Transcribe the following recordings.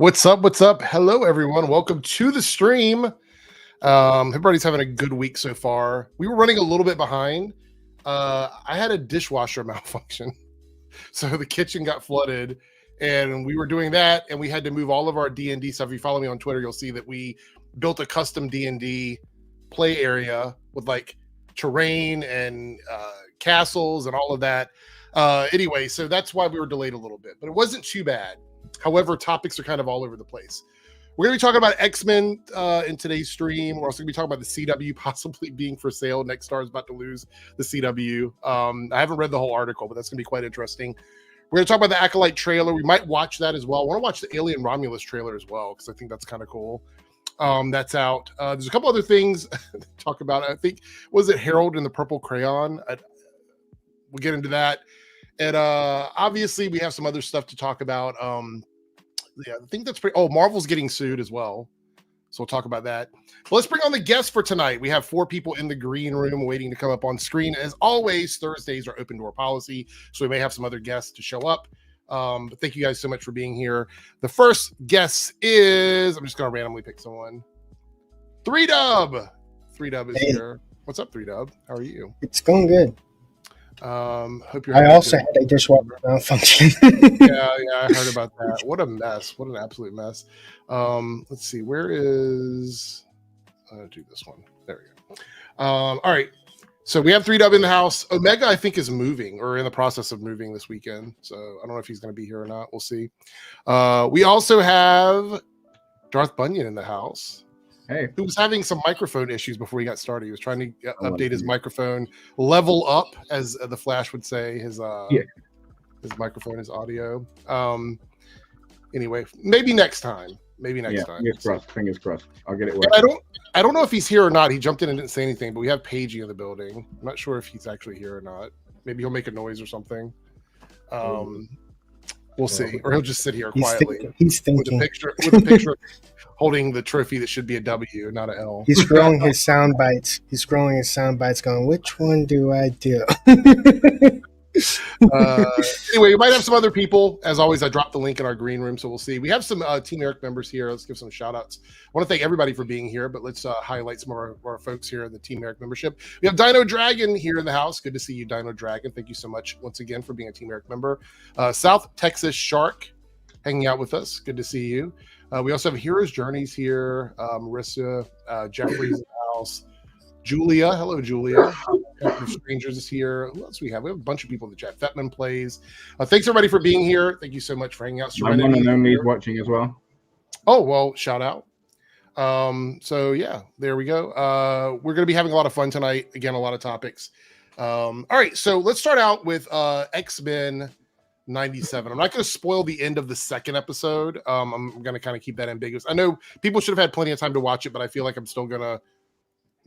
What's up? What's up? Hello, everyone. Welcome to the stream. Everybody's having a good week so far. We were running a little bit behind. I had a dishwasher malfunction, so the kitchen got flooded, and we were doing that, and we had to move all of our D&D stuff. If you follow me on Twitter, you'll see that we built a custom D&D play area with like terrain and castles and all of that. Anyway, so that's why we were delayed a little bit, but it wasn't too bad. However, topics are kind of all over the place. We're going to be talking about X-Men in today's stream. We're also going to be talking about the CW possibly being for sale. Nexstar is about to lose the CW. I haven't read the whole article, but that's going to be quite interesting. We're going to talk about the Acolyte trailer. We might watch that as well. I want to watch the Alien Romulus trailer as well, because I think that's kind of cool. That's out. There's a couple other things to talk about. I think, was it Harold in the Purple Crayon? We'll get into that. And obviously, we have some other stuff to talk about. Yeah, I think that's pretty. Oh, Marvel's getting sued as well, so we'll talk about that. But let's bring on the guests for tonight. We have 4 people in the green room waiting to come up on screen. As always, Thursdays are open door policy, so we may have some other guests to show up. But thank you guys so much for being here. The first guest is, I'm just going to randomly pick someone. 3Dub. 3Dub is here. What's up, 3Dub? How are you? It's going good. Hope you're. I also had a dishwasher malfunction. yeah, I heard about that. What a mess! What an absolute mess. Let's see. Where is? I'll do this one. There we go. All right. So we have 3Dub in the house. Omega, I think, is moving or in the process of moving this weekend. So I don't know if he's going to be here or not. We'll see. We also have Darth Bunyan in the house. Hey. Who was having some microphone issues before he got started. He was trying to update his microphone, level up, as the Flash would say, his microphone, his audio. Anyway, maybe next time. Time. Fingers crossed. I'll get it working. I don't know if he's here or not. He jumped in and didn't say anything, but we have Paigey in the building. I'm not sure if he's actually here or not. Maybe he'll make a noise or something. We'll see. Or he'll just sit here quietly. He's thinking. With a picture holding the trophy that should be a W, not an L. He's scrolling his sound bites. Going, which one do I do? Anyway, we might have some other people. As always, I dropped the link in our green room, so we'll see. We have some Team Airrick members here. Let's give some shout outs. I want to thank everybody for being here, but let's highlight some of our folks here in the Team Airrick membership. We have Dino Dragon here in the house. Good to see you, Dino Dragon. Thank you so much once again for being a Team Airrick member. South Texas Shark hanging out with us. Good to see you. We also have Heroes Journeys here. Marissa, Jeffrey's in the house. Julia, hello, Julia. Strangers is here. Who else we have? We have a bunch of people in the chat. Fetman plays. Thanks everybody for being here. Thank you so much for hanging out. My one and only is watching as well. Oh well, shout out. So yeah, there we go. We're going to be having a lot of fun tonight. Again, a lot of topics. All right, so let's start out with X-Men 97. I'm not going to spoil the end of the second episode. I'm going to kind of keep that ambiguous. I know people should have had plenty of time to watch it, but I feel like I'm still going to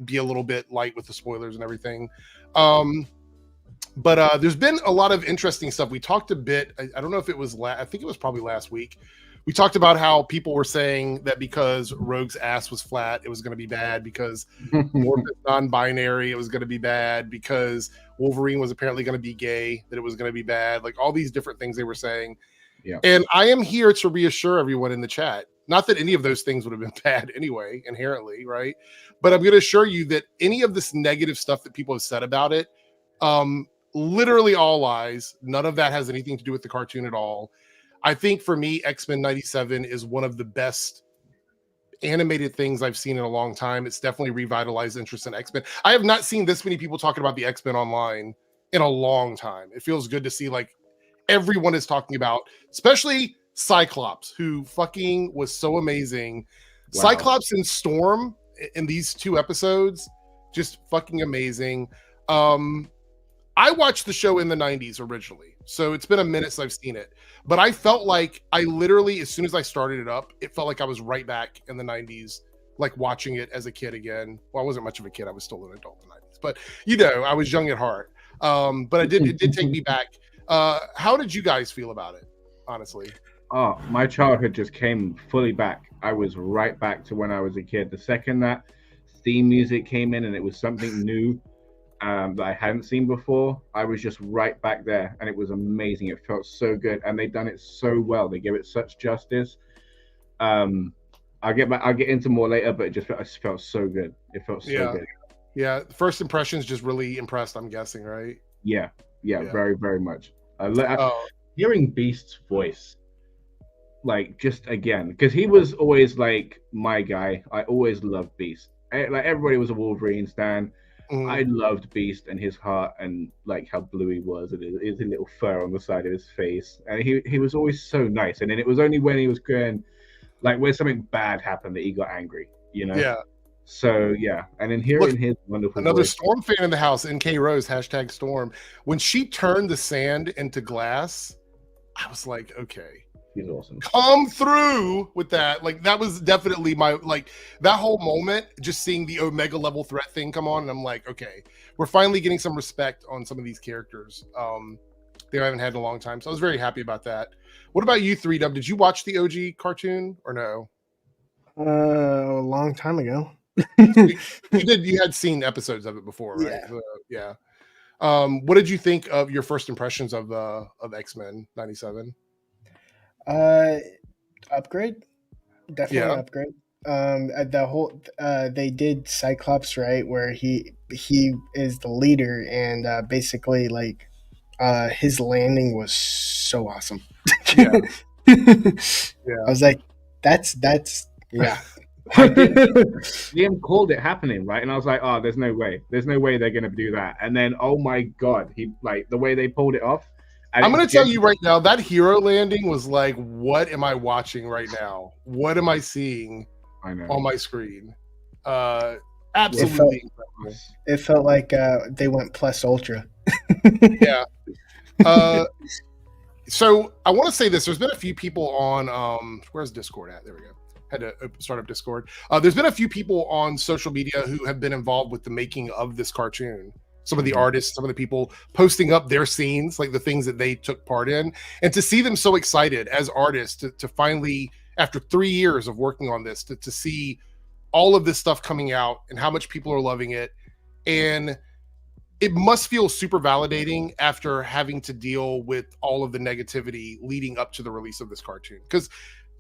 be a little bit light with the spoilers and everything. But there's been a lot of interesting stuff. We talked a bit. I don't know if it was I think it was probably last week. We talked about how people were saying that because Rogue's ass was flat, it was going to be bad. Because Morph is non-binary, it was going to be bad. Because Wolverine was apparently going to be gay, that it was going to be bad. Like all these different things they were saying. Yeah. And I am here to reassure everyone in the chat. Not that any of those things would have been bad anyway, inherently, right? But I'm going to assure you that any of this negative stuff that people have said about it, literally all lies. None of that has anything to do with the cartoon at all. I think for me, X-Men 97 is one of the best animated things I've seen in a long time. It's definitely revitalized interest in X-Men. I have not seen this many people talking about the X-Men online in a long time. It feels good to see like everyone is talking about, especially Cyclops, who fucking was so amazing. Wow. Cyclops and Storm in these 2 episodes, just fucking amazing. I watched the show in the 90s originally, so it's been a minute since I've seen it. But I felt like I literally, as soon as I started it up, it felt like I was right back in the 90s, like watching it as a kid again. Well, I wasn't much of a kid. I was still an adult in the 90s. But, you know, I was young at heart. But it did take me back. How did you guys feel about it, honestly? Oh, my childhood just came fully back. I was right back to when I was a kid. The second that theme music came in and it was something new that I hadn't seen before, I was just right back there, and it was amazing. It felt so good, and they've done it so well. They give it such justice. I'll get into more later, but it just felt so good. It felt so good. Yeah, first impressions just really impressed, I'm guessing, right? Yeah, Yeah. very, very much. Hearing Beast's voice, like, just again, because he was always like my guy. I always loved Beast. Like, everybody was a Wolverine stan. I loved Beast and his heart and like how blue he was and his little fur on the side of his face. And he was always so nice. And then it was only when he was going, like, when something bad happened, that he got angry, you know? Yeah. So yeah, and then hearing his wonderful another voice. Storm fan in the house, NK Rose #Storm. When she turned the sand into glass, I was like, okay, he's awesome. Come through with that. Like, that was definitely my, like, that whole moment, just seeing the Omega level threat thing come on, and I'm like, okay, we're finally getting some respect on some of these characters. They haven't had in a long time, so I was very happy about that. What about you, 3Dub? Did you watch the OG cartoon or no? A long time ago. You had seen episodes of it before, right? Yeah. What did you think of your first impressions of X-Men 97? Upgrade, definitely upgrade. The whole they did Cyclops, right, where he is the leader, and basically, like, his landing was so awesome. Yeah. I was like, that's yeah. Liam called it happening, right? And I was like, oh, there's no way they're gonna do that. And then, oh my god, he, like, the way they pulled it off. I'm going to tell you right now, that hero landing was like, what am I watching right now? What am I seeing on my screen? Absolutely incredible. It felt like they went plus ultra. Yeah. So I want to say this. There's been a few people on, where's Discord at? There we go. Had to start up Discord. There's been a few people on social media who have been involved with the making of this cartoon. Some of the artists, some of the people posting up their scenes, like the things that they took part in, and to see them so excited as artists to finally, after 3 years of working on this, to see all of this stuff coming out and how much people are loving it. And it must feel super validating after having to deal with all of the negativity leading up to the release of this cartoon. Because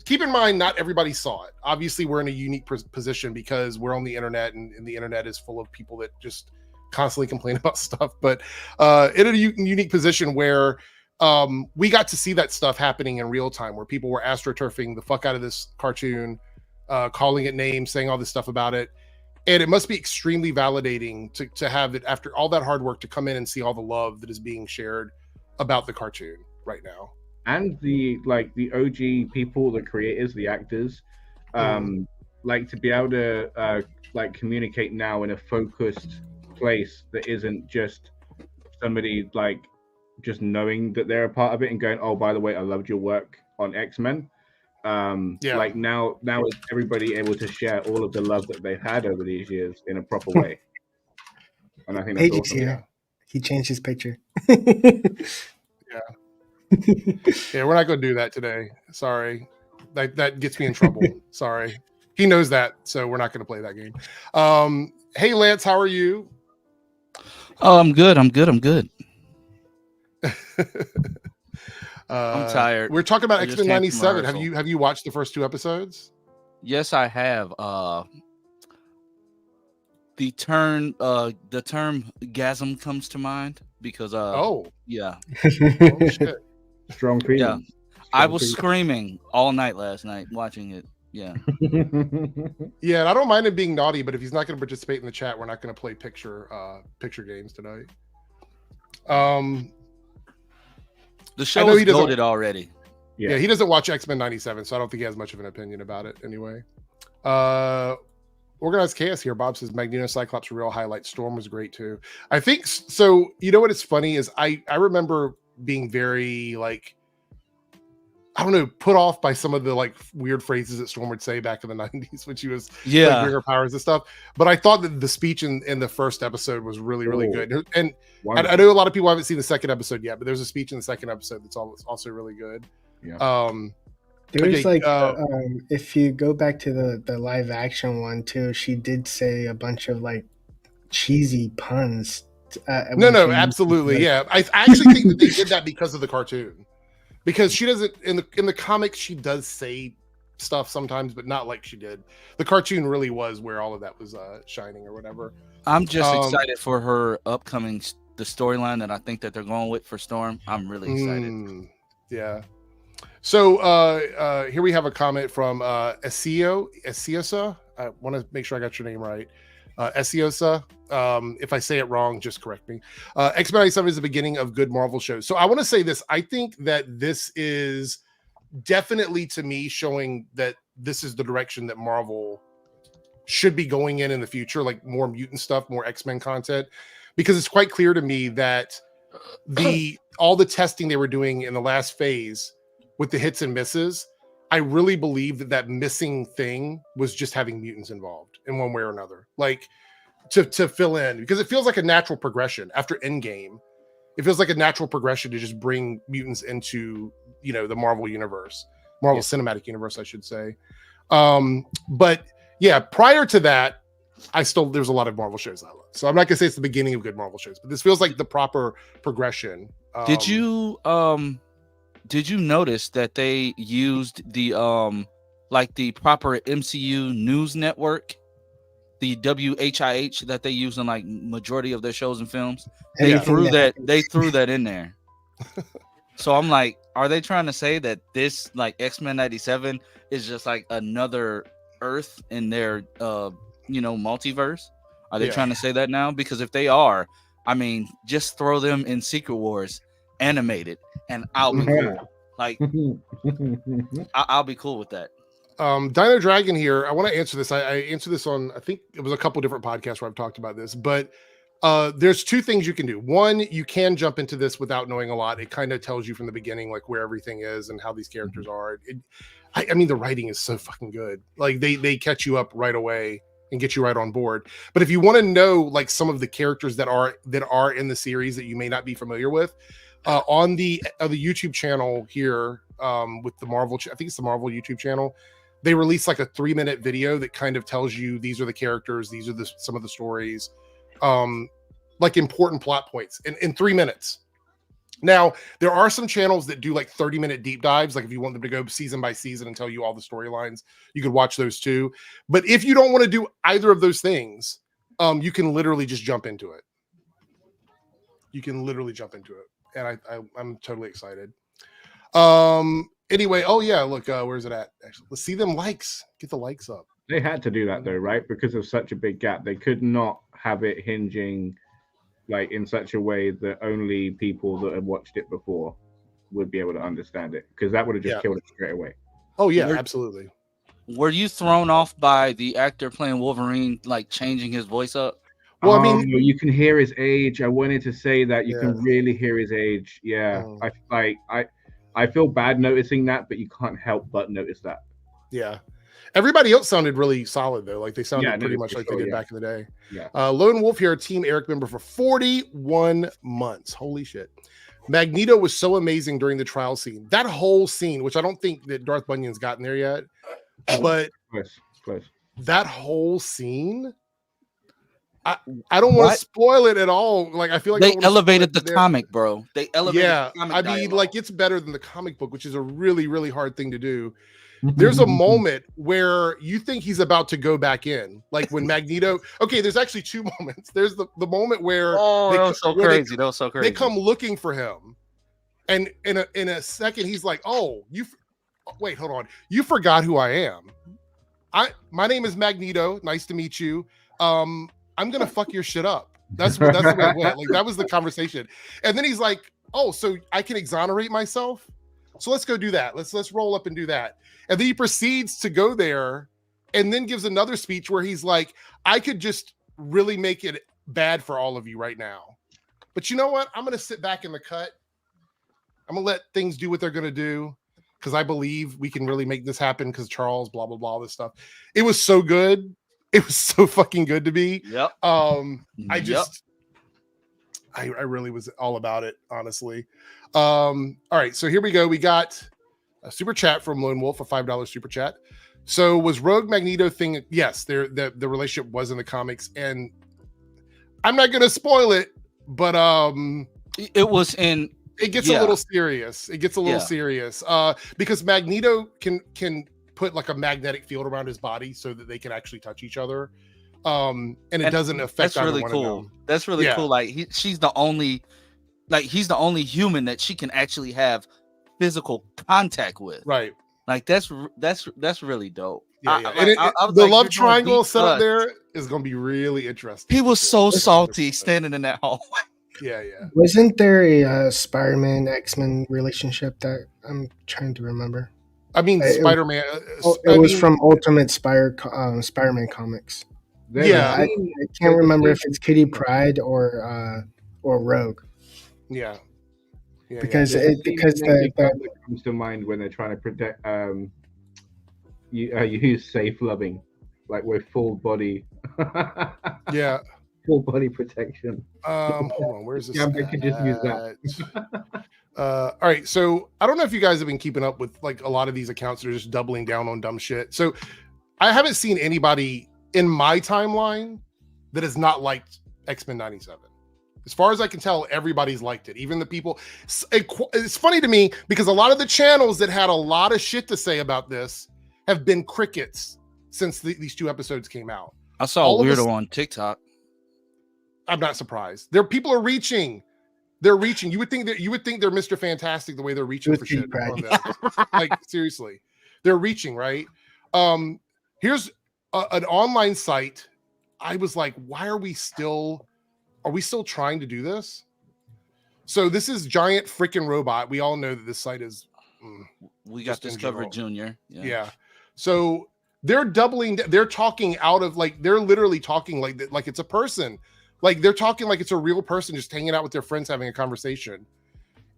keep in mind, not everybody saw it. Obviously, we're in a unique position because we're on the internet, and the internet is full of people that just constantly complain about stuff. But in a unique position where we got to see that stuff happening in real time, where people were astroturfing the fuck out of this cartoon, calling it names, saying all this stuff about it. And it must be extremely validating to have it, after all that hard work, to come in and see all the love that is being shared about the cartoon right now. And the OG people, the creators, the actors, like, to be able to like communicate now in a focused place that isn't just somebody, like, just knowing that they're a part of it and going, oh, by the way, I loved your work on X-Men. Like, now is everybody able to share all of the love that they've had over these years in a proper way. And I think that's awesome. Yeah. He changed his picture. Yeah, we're not going to do that today. Sorry. That gets me in trouble. Sorry. He knows that, so we're not going to play that game. Hey, Lance, how are you? Oh, I'm good. I'm tired. We're talking about X-Men 97. Have you watched the first 2 episodes? Yes, I have. The term gasm comes to mind because yeah. Oh shit. Strong feeling. Yeah. I was screaming all night last night watching it. Yeah. Yeah, and I don't mind him being naughty, but if he's not going to participate in the chat, we're not going to play picture games tonight. The show is goated already. Yeah, he doesn't watch X-Men 97, so I don't think he has much of an opinion about it anyway. Organized Chaos here. Bob says Magneto Cyclops were real highlight. Storm was great too. I think so. You know what is funny is I remember being very, like, I don't know, put off by some of the, like, weird phrases that Storm would say back in the 90s when she was like, bring her powers and stuff. But I thought that the speech in the first episode was really, really good. And I know a lot of people haven't seen the second episode yet, but there's a speech in the second episode that's also really good. Yeah. There's if you go back to the live action one too, she did say a bunch of, like, cheesy puns. No, absolutely. Yeah. I actually think that they did that because of the cartoon. Because she doesn't in the comics, she does say stuff sometimes, but not like she did. The cartoon really was where all of that was shining or whatever. I'm just excited for her upcoming the storyline that I think that they're going with for Storm. I'm really excited. Yeah. So here we have a comment from Esiosa. I want to make sure I got your name right. Esiosa. If I say it wrong, just correct me. X-Men 97 is the beginning of good Marvel shows. So I want to say this. I think that this is definitely, to me, showing that this is the direction that Marvel should be going in the future, like more mutant stuff, more X-Men content, because it's quite clear to me that all the testing they were doing in the last phase with the hits and misses, I really believe that missing thing was just having mutants involved in one way or another, like to fill in, because it feels like a natural progression after Endgame. It feels like a natural progression to just bring mutants into, the Marvel universe, Marvel Cinematic Universe, I should say. But yeah, prior to that, there's a lot of Marvel shows I love. So I'm not gonna say it's the beginning of good Marvel shows, but this feels like the proper progression. Did you notice that they used the like the proper MCU news network, the WHIH that they use in like majority of their shows and films? They threw that in there. So I'm like, are they trying to say that this like X-Men 97 is just like another Earth in their multiverse? Are they trying to say that now? Because if they are, I mean, just throw them in Secret Wars animated and I'll be cool. Like I'll be cool with that. Dino Dragon here. I want to answer this. I answered this on, I think it was a couple different podcasts where I've talked about this, but there's two things you can do. One, you can jump into this without knowing a lot. It kind of tells you from the beginning, like where everything is and how these characters are. I mean, the writing is so fucking good. Like they catch you up right away and get you right on board. But if you want to know like some of the characters that are in the series that you may not be familiar with, on the YouTube channel here, with the Marvel, I think it's the Marvel YouTube channel, they release like a 3-minute video that kind of tells you these are the characters, these are some of the stories, like important plot points in 3 minutes. Now, there are some channels that do like 30-minute deep dives. Like if you want them to go season by season and tell you all the storylines, you could watch those too. But if you don't want to do either of those things, you can literally just jump into it. And I'm totally excited. Anyway, oh yeah, look, where's it at? Actually, let's see them likes. Get the likes up. They had to do that though, right? Because of such a big gap. They could not have it hinging like in such a way that only people that have watched it before would be able to understand it, because that would have just killed it straight away. Oh yeah, absolutely. Were you thrown off by the actor playing Wolverine like changing his voice up? Well, I mean, you can hear his age. I wanted to say that you can really hear his age. Yeah, I feel bad noticing that, but you can't help but notice that. Yeah. Everybody else sounded really solid though. Like they sounded pretty much like they did back in the day. Yeah. Lone Wolf here, Team Airrick member for 41 months. Holy shit. Magneto was so amazing during the trial scene. That whole scene, which I don't think that Darth Bunyan's gotten there yet, but close. That whole scene, I don't want to spoil it at all. Like I feel like they elevated the comic, bro. They elevated the comic dialogue. Like it's better than the comic book, which is a really, really hard thing to do. There's a moment where you think he's about to go back in, like when Magneto. Okay, there's actually two moments. There's the moment where that was so crazy. They come looking for him, and in a second he's like, "Oh, wait, hold on, you forgot who I am. My name is Magneto. Nice to meet you. I'm gonna fuck your shit up." That's the way it went. Like that was the conversation, and then he's like, "Oh, so I can exonerate myself? So let's go do that. Let's roll up and do that." And then he proceeds to go there and then gives another speech where he's like, I could just really make it bad for all of you right now. But you know what? I'm going to sit back in the cut. I'm going to let things do what they're going to do because I believe we can really make this happen because Charles, blah, blah, blah, all this stuff. It was so good. It was so fucking good to me. Yep. I really was all about it, honestly. All right, so here we go. We got a super chat from Lone Wolf, a $5 super chat. So was Rogue Magneto thing? Yes, the relationship was in the comics, and I'm not gonna spoil it, but it was in. It gets a little serious. It gets a little serious because Magneto can put like a magnetic field around his body so that they can actually touch each other. And it doesn't affect that's really one cool. of them. That's really cool. Like he's the only human that she can actually have physical contact with. Right. Like that's really dope. Yeah, yeah. The love triangle set up there is going to be really interesting. He was so salty standing in that hallway. Yeah, yeah. Wasn't there a Spider-Man X-Men relationship that I'm trying to remember? I mean, Spider-Man. It was from Ultimate Spider-Man comics. Yeah, I can't remember if it's Kitty Pryde or Rogue. Yeah. Because that comes to mind when they're trying to protect. You use safe loving, like with full body. Yeah. Full body protection. Hold on, where's this? Yeah, we could just use that. All right, so I don't know if you guys have been keeping up with like a lot of these accounts that are just doubling down on dumb shit. So I haven't seen anybody in my timeline that has not liked X-Men 97. As far as I can tell, everybody's liked it. Even the people. It's funny to me because a lot of the channels that had a lot of shit to say about this have been crickets since these 2 episodes came out. I saw a weirdo on TikTok. I'm not surprised. People are reaching. They're reaching. You would think they're Mr. Fantastic the way they're reaching for shit. Like seriously, they're reaching, right? Here's an online site. I was like, why are we still trying to do this? So this is Giant Freaking Robot. We all know that this site is. We got Discovered Junior. Yeah. So they're doubling. They're talking out of like. They're literally talking like it's a person. Like they're talking like it's a real person just hanging out with their friends having a conversation.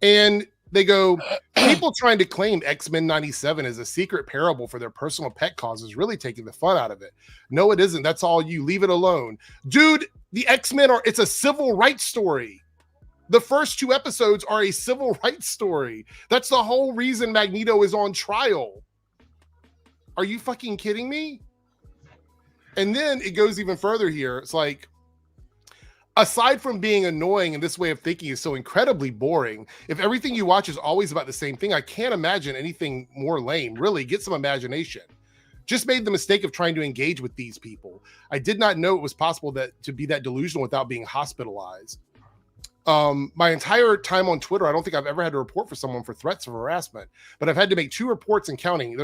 And they go, people trying to claim X-Men 97 is a secret parable for their personal pet causes really taking the fun out of it. No, it isn't. That's all you. Leave it alone. Dude, the X-Men it's a civil rights story. The first 2 episodes are a civil rights story. That's the whole reason Magneto is on trial. Are you fucking kidding me? And then it goes even further here. It's like, aside from being annoying and this way of thinking is so incredibly boring, if everything you watch is always about the same thing, I can't imagine anything more lame. Really, get some imagination. Just made the mistake of trying to engage with these people. I did not know it was possible to be that delusional without being hospitalized. My entire time on Twitter, I don't think I've ever had to report for someone for threats of harassment, but I've had to make 2 reports and counting.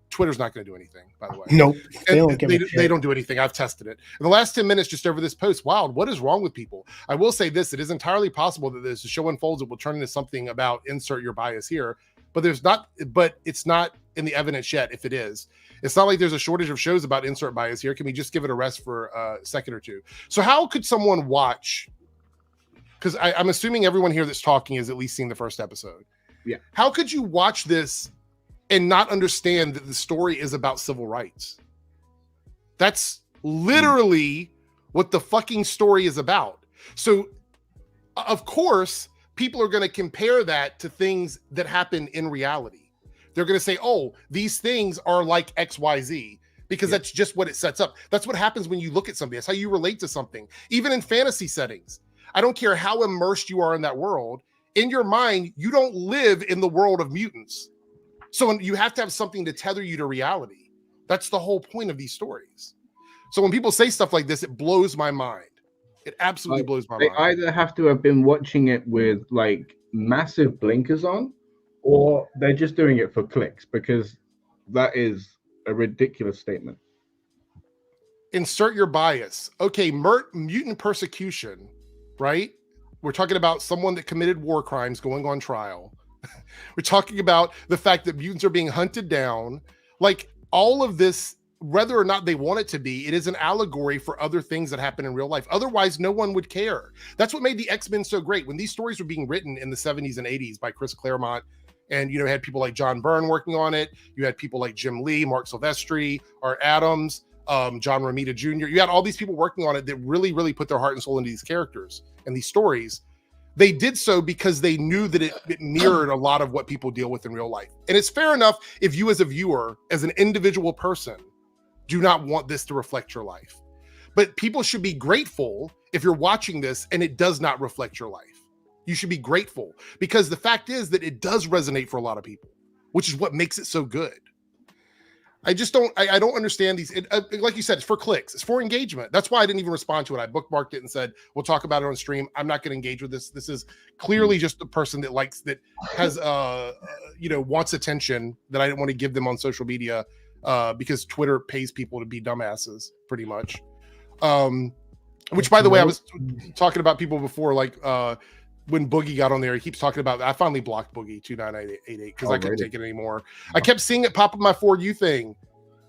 Twitter's not going to do anything, by the way. Nope. They don't do anything. I've tested it. In the last 10 minutes, just over this post, wow, what is wrong with people? I will say this, it is entirely possible that as the show unfolds, it will turn into something about insert your bias here, but it's not in the evidence yet if it is. It's not like there's a shortage of shows about insert bias here. Can we just give it a rest for a second or two? So how could someone watch... Because I'm assuming everyone here that's talking has at least seen the first episode. Yeah. How could you watch this and not understand that the story is about civil rights? That's literally what the fucking story is about. So, of course, people are going to compare that to things that happen in reality. They're going to say, oh, these things are like XYZ. Because that's just what it sets up. That's what happens when you look at something. That's how you relate to something. Even in fantasy settings. I don't care how immersed you are in that world. In your mind, you don't live in the world of mutants. So you have to have something to tether you to reality. That's the whole point of these stories. So when people say stuff like this, it blows my mind. It absolutely blows my mind. They either have to have been watching it with like massive blinkers on, or they're just doing it for clicks, because that is a ridiculous statement. Insert your bias. Okay, mutant persecution. Right? We're talking about someone that committed war crimes going on trial. We're talking about the fact that mutants are being hunted down. Like all of this, whether or not they want it to be, it is an allegory for other things that happen in real life. Otherwise, no one would care. That's what made the X-Men so great. When these stories were being written in the 70s and 80s by Chris Claremont, and you had people like John Byrne working on it. You had people like Jim Lee, Mark Silvestri, Art Adams, John Romita Jr. You had all these people working on it that really, really put their heart and soul into these characters and these stories. They did so because they knew that it mirrored a lot of what people deal with in real life. And it's fair enough if you as a viewer, as an individual person, do not want this to reflect your life. But people should be grateful if you're watching this and it does not reflect your life. You should be grateful because the fact is that it does resonate for a lot of people, which is what makes it so good. I just don't. I don't understand these. Like you said, it's for clicks. It's for engagement. That's why I didn't even respond to it. I bookmarked it and said, "We'll talk about it on stream." I'm not going to engage with this. This is clearly just the person that has wants attention that I didn't want to give them on social media because Twitter pays people to be dumbasses, pretty much. Which, by the way, I was talking about people before, like when Boogie got on there, he keeps talking about. I finally blocked Boogie 29888 because I couldn't take it anymore. I kept seeing it pop up my For You thing.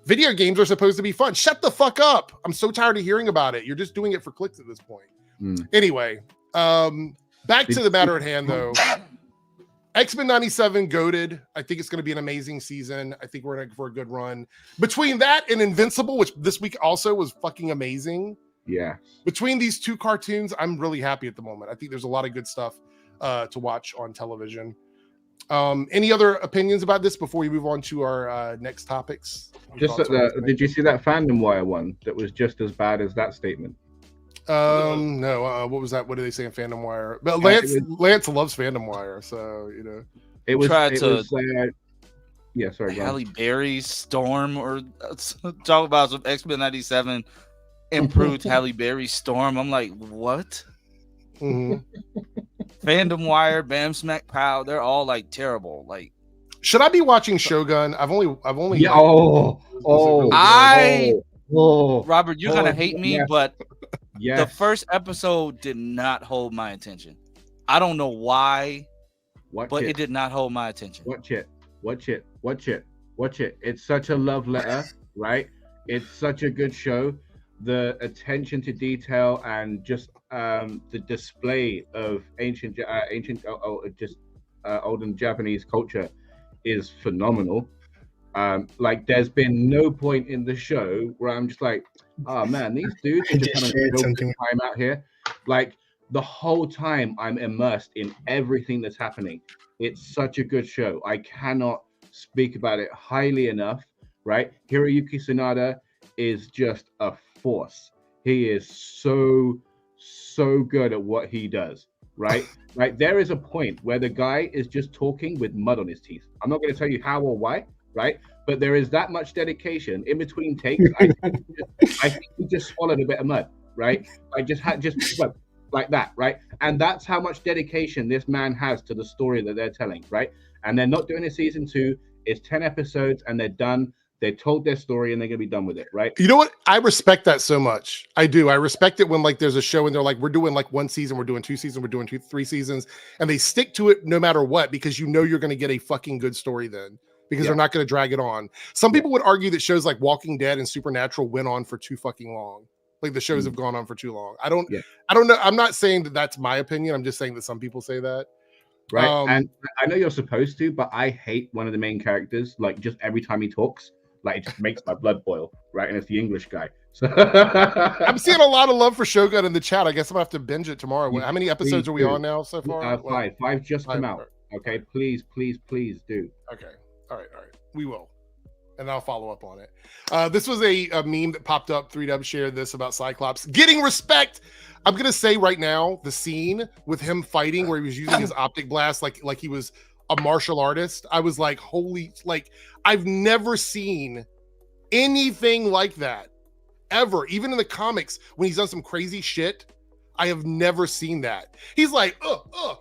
Video games are supposed to be fun. Shut the fuck up! I'm so tired of hearing about it. You're just doing it for clicks at this point. Anyway, back to the matter at hand, though. X-Men 97 goated. I think it's going to be an amazing season. I think we're in for a good run. Between that and Invincible, which this week also was fucking amazing. Yeah. Between these two cartoons, I'm really happy at the moment. I think there's a lot of good stuff to watch on television. Any other opinions about this before we move on to our next topics? Did you see that Fandom Wire one that was just as bad as that statement? No. What was that? What did they say in Fandom Wire? But Lance loves Fandom Wire, so yeah, sorry. Halle Berry Storm, or talk about some X-Men 97 improved Halle Berry Storm. I'm like, what? Fandom Wire, Bam Smack Pow, they're all like terrible. Like, should I be watching Shogun? I've only. Yeah, Robert, you're gonna hate me, but the first episode did not hold my attention. I don't know why, it did not hold my attention. Watch it. It's such a love letter, right? It's such a good show. The attention to detail and just the display of ancient olden Japanese culture is phenomenal. Like, there's been no point in the show where I'm just like, oh man, these dudes are just having time out here. Like, the whole time I'm immersed in everything that's happening. It's such a good show. I cannot speak about it highly enough, right? Hiroyuki Sanada is just a force. He is so good at what he does, right? Like, there is a point where the guy is just talking with mud on his teeth. I'm not going to tell you how or why, right? But there is that much dedication in between takes. I think he just swallowed a bit of mud, right? Like that, right? And that's how much dedication this man has to the story that they're telling, right? And they're not doing a season 2. It's 10 episodes and they're done. They told their story and they're gonna be done with it, right? You know what? I respect that so much. I do. I respect it when, like, there's a show and they're like, we're doing like 1 season, we're doing 2 seasons, we're doing 3 seasons, and they stick to it no matter what, because you know you're gonna get a fucking good story then, because they're not gonna drag it on. Some people would argue that shows like Walking Dead and Supernatural went on for too fucking long. Like, the shows have gone on for too long. I don't know. I'm not saying that that's my opinion. I'm just saying that some people say that. Right. And I know you're supposed to, but I hate one of the main characters. Like, just every time he talks, like, it just makes my blood boil, right? And it's the English guy. So I'm seeing a lot of love for Shogun in the chat. I guess I'm gonna have to binge it tomorrow. How many episodes are we on now so far? 5. 5 just come out. Okay, please do. Okay, all right. We will, and I'll follow up on it. This was a meme that popped up. 3Dub shared this about Cyclops getting respect. I'm gonna say right now, the scene with him fighting where he was using his optic blast like he was a martial artist. I was like, holy, like, I've never seen anything like that ever. Even in the comics, when he's done some crazy shit, I have never seen that. He's like,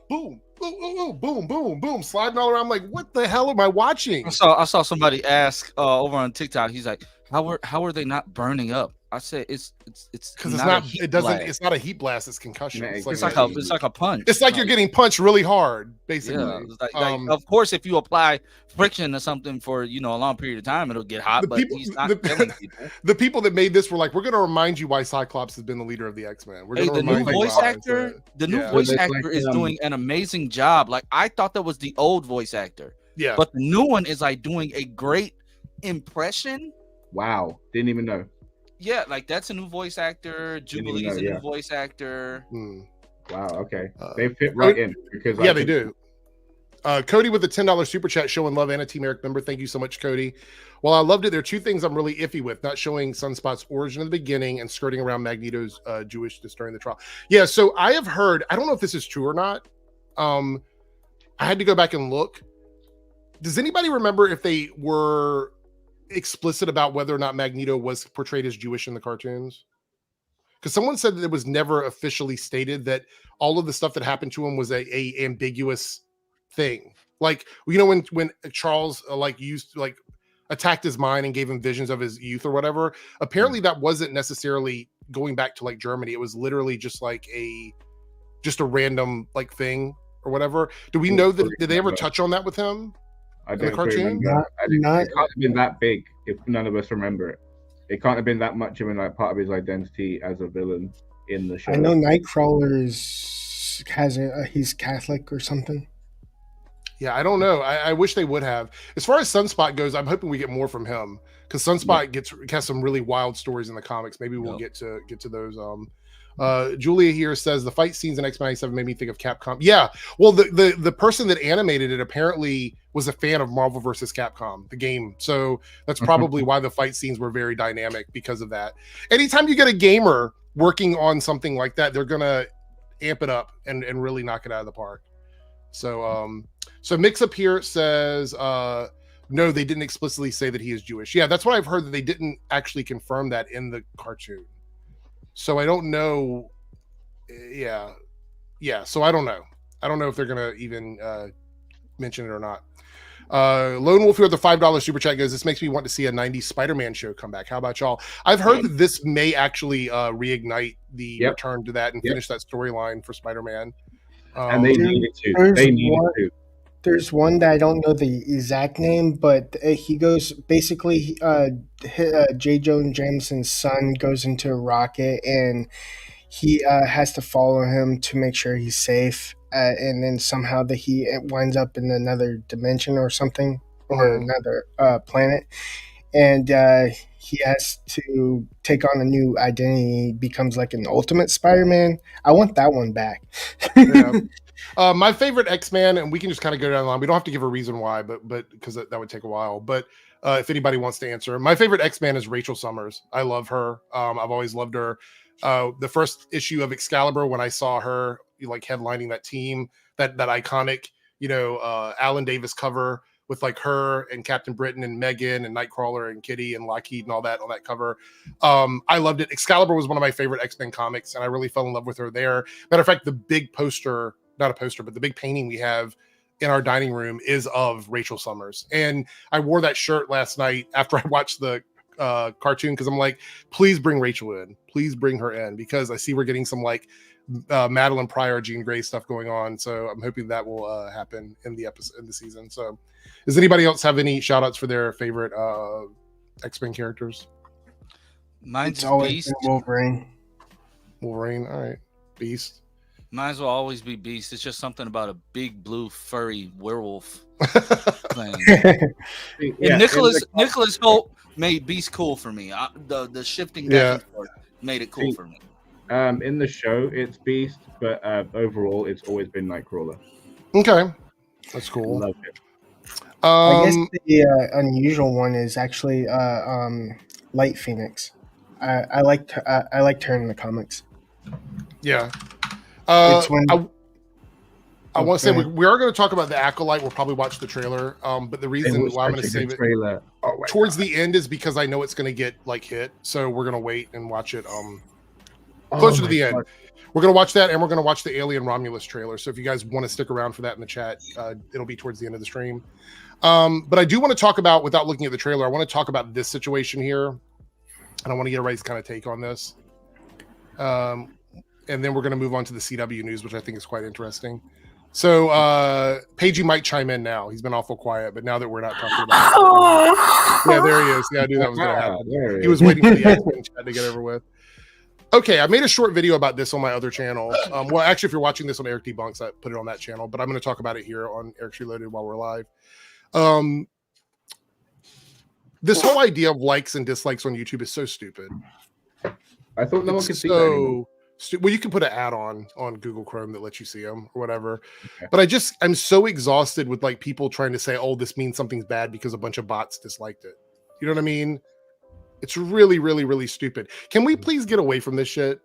boom, boom, sliding all around. I'm like, what the hell am I watching? I saw somebody ask over on TikTok. He's like, how are they not burning up? I said it's because it's not a heat blast, it's concussion. It's like a punch. It's like you're getting punched really hard, basically. Yeah, of course, if you apply friction or something for a long period of time, it'll get hot. He's not killing people. The people that made this were like, we're going to remind you why Cyclops has been the leader of the X-Men. The new voice actor is doing an amazing job. Like, I thought that was the old voice actor. Yeah, but the new one is like doing a great impression. Wow, didn't even know. Yeah, like, that's a new voice actor. Jubilee's a new voice actor. Wow, okay. They fit right in. Because they do. Cody with the $10 super chat, showing love, and a Team Airrick member. Thank you so much, Cody. Well, I loved it. There are 2 things I'm really iffy with: not showing Sunspot's origin in the beginning and skirting around Magneto's Jewishness during the trial. Yeah, so I have heard, I don't know if this is true or not. I had to go back and look. Does anybody remember if they were explicit about whether or not Magneto was portrayed as Jewish in the cartoons? Because someone said that it was never officially stated that all of the stuff that happened to him was a ambiguous thing. Like, you know, when Charles attacked his mind and gave him visions of his youth or whatever, apparently that wasn't necessarily going back to like Germany. It was literally just like a random like thing or whatever. Do we know that? Did they ever touch on that with him? I don't remember. It can't have been that big if none of us remember it. It can't have been that much of a part of his identity as a villain in the show. I know Nightcrawler he's Catholic or something. Yeah, I don't know. I wish they would have. As far as Sunspot goes, I'm hoping we get more from him because Sunspot has some really wild stories in the comics. Maybe we'll get to those. Julia here says the fight scenes in X-Men 97 made me think of Capcom. Yeah, well, the person that animated it apparently was a fan of Marvel vs. Capcom, the game. So that's probably why the fight scenes were very dynamic because of that. Anytime you get a gamer working on something like that, they're gonna amp it up and really knock it out of the park. So Mix Up here says no, they didn't explicitly say that he is Jewish. Yeah, that's what I've heard, that they didn't actually confirm that in the cartoon. So I don't know. Yeah. So I don't know. I don't know if they're gonna even mention it or not. Lone Wolf here with the $5 super chat goes, this makes me want to see a 90s Spider-Man show come back. How about y'all? I've heard that this may actually reignite the return to that and finish that storyline for Spider-Man. And they needed to. There's one that I don't know the exact name, but he goes basically. J. Jonah Jameson's son goes into a rocket, and he has to follow him to make sure he's safe. And then somehow he winds up in another dimension or something, or another planet, and he has to take on a new identity. He becomes like an ultimate Spider-Man. I want that one back. Yeah. My favorite X-Man, and we can just kind of go down the line. We don't have to give a reason why, but because that would take a while. But if anybody wants to answer, my favorite X-Man is Rachel Summers. I love her. I've always loved her. The first issue of Excalibur, when I saw her like headlining that team, that iconic, Alan Davis cover with like her and Captain Britain and Megan and Nightcrawler and Kitty and Lockheed and all that on that cover. I loved it. Excalibur was one of my favorite X-Men comics, and I really fell in love with her there. Matter of fact, the big poster, not a poster, but the big painting we have in our dining room is of Rachel Summers. And I wore that shirt last night after I watched the cartoon, because I'm like, please bring Rachel in. Please bring her in, because I see we're getting some like Madeline Pryor, Jean Grey stuff going on. So I'm hoping that will happen in the episode, in the season. So does anybody else have any shout outs for their favorite X-Men characters? Mine's always Beast. Wolverine. All right. Beast. Might will always be Beast. It's just something about a big blue furry werewolf thing. And Nicholas Holt made Beast cool for me. The shifting back and forth made it cool for me. In the show, it's Beast, but overall, it's always been Nightcrawler. Okay, that's cool. Love it. I guess the unusual one is actually Light Phoenix. I liked her in the comics. Yeah. I want to say we are going to talk about the Acolyte. We'll probably watch the trailer. But the reason why I'm going to save it towards the end is because I know it's going to get like hit. So we're going to wait and watch it closer to the end. We're going to watch that, and we're going to watch the Alien Romulus trailer. So if you guys want to stick around for that in the chat, it'll be towards the end of the stream. But I do want to talk about, without looking at the trailer, I want to talk about this situation here. And I want to get everybody's kind of take on this. And then we're going to move on to the CW news, which I think is quite interesting. So, Pagey might chime in now. He's been awful quiet, but now that we're not talking about it. Yeah, there he is. Yeah, I knew that was going to happen. He was waiting for the X-Men chat to get over with. Okay, I made a short video about this on my other channel. Well, actually, if you're watching this on Eric Debunks, I put it on that channel, but I'm going to talk about it here on Eric's Reloaded while we're live. This whole idea of likes and dislikes on YouTube is so stupid. I thought no one could see that anymore. Well, you can put an add-on on Google Chrome that lets you see them or whatever. Okay. But I'm so exhausted with like people trying to say, oh, this means something's bad because a bunch of bots disliked it. You know what I mean? It's really, really, really stupid. Can we please get away from this shit?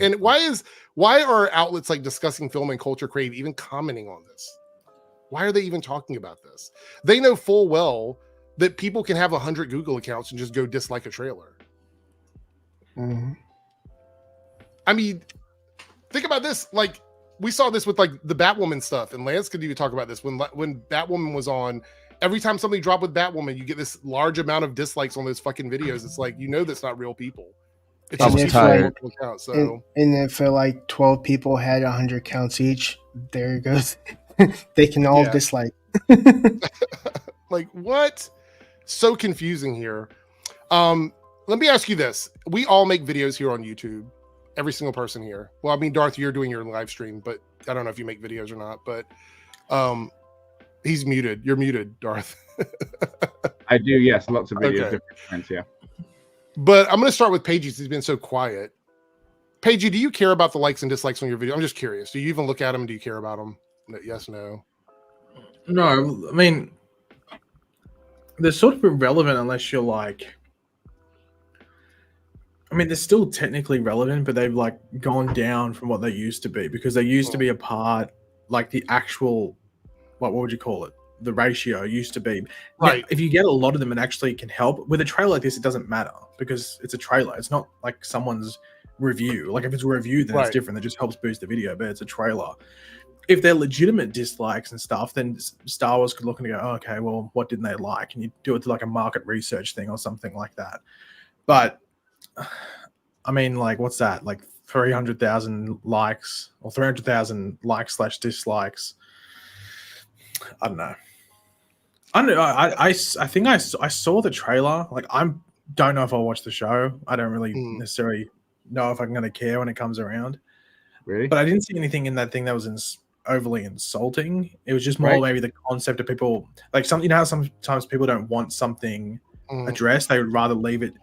And why are outlets like Discussing Film and Culture Crave even commenting on this? Why are they even talking about this? They know full well that people can have 100 Google accounts and just go dislike a trailer. Mm-hmm. I mean, think about this. Like, we saw this with like the Batwoman stuff, and Lance could even talk about this when Batwoman was on. Every time something dropped with Batwoman, you get this large amount of dislikes on those fucking videos. It's like, that's not real people. It's I'm just tired. Accounts, so. And if like 12 people had 100 counts each, there it goes. They can all dislike. Like, what? So confusing here. Let me ask you this. We all make videos here on YouTube. Every single person here. Well, I mean, Darth, you're doing your live stream, but I don't know if you make videos or not, but he's muted. You're muted, Darth. I do, yes. Lots of videos, Okay. different kinds, yeah. But I'm going to start with Paige. He's been so quiet. Paige, do you care about the likes and dislikes on your video? I'm just curious. Do you even look at them? Do you care about them? Yes, no? No, I mean, they're sort of irrelevant unless you're like... I mean, they're still technically relevant, but they've like gone down from what they used to be, because they used to be a part, like the actual, what would you call it? The ratio used to be. Right. Now, if you get a lot of them, it actually can help. With a trailer like this, it doesn't matter because it's a trailer. It's not like someone's review. Like if it's a review, then it's different. That just helps boost the video, but it's a trailer. If they're legitimate dislikes and stuff, then Star Wars could look and go, oh, okay, well, what didn't they like? And you do it to like a market research thing or something like that. But I mean, like, what's that? Like 300,000 likes or 300,000 likes / dislikes. I don't know. I think I saw the trailer. Like, don't know if I'll watch the show. I don't really necessarily know if I'm going to care when it comes around. Really? But I didn't see anything in that thing that was overly insulting. It was just more maybe the concept of people, like, you know how sometimes people don't want something addressed. They would rather leave it.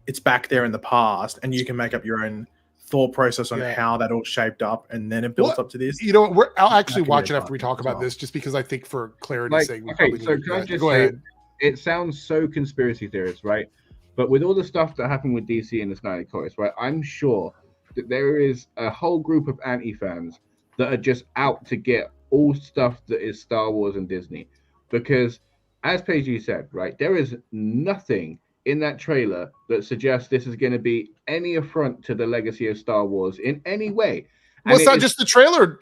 It's back there in the past, and you can make up your own thought process on how that all shaped up, and then it built up to this. You know, I'll actually watch it after we talk about this, just because I think for clarity's sake. Okay, so can I just say, it sounds so conspiracy theorist, right? But with all the stuff that happened with DC and the Snyder Comics, right, I'm sure that there is a whole group of anti-fans that are just out to get all stuff that is Star Wars and Disney. Because, as Paige said, right, there is nothing in that trailer that suggests this is going to be any affront to the legacy of Star Wars in any way. Well, it's not just the trailer.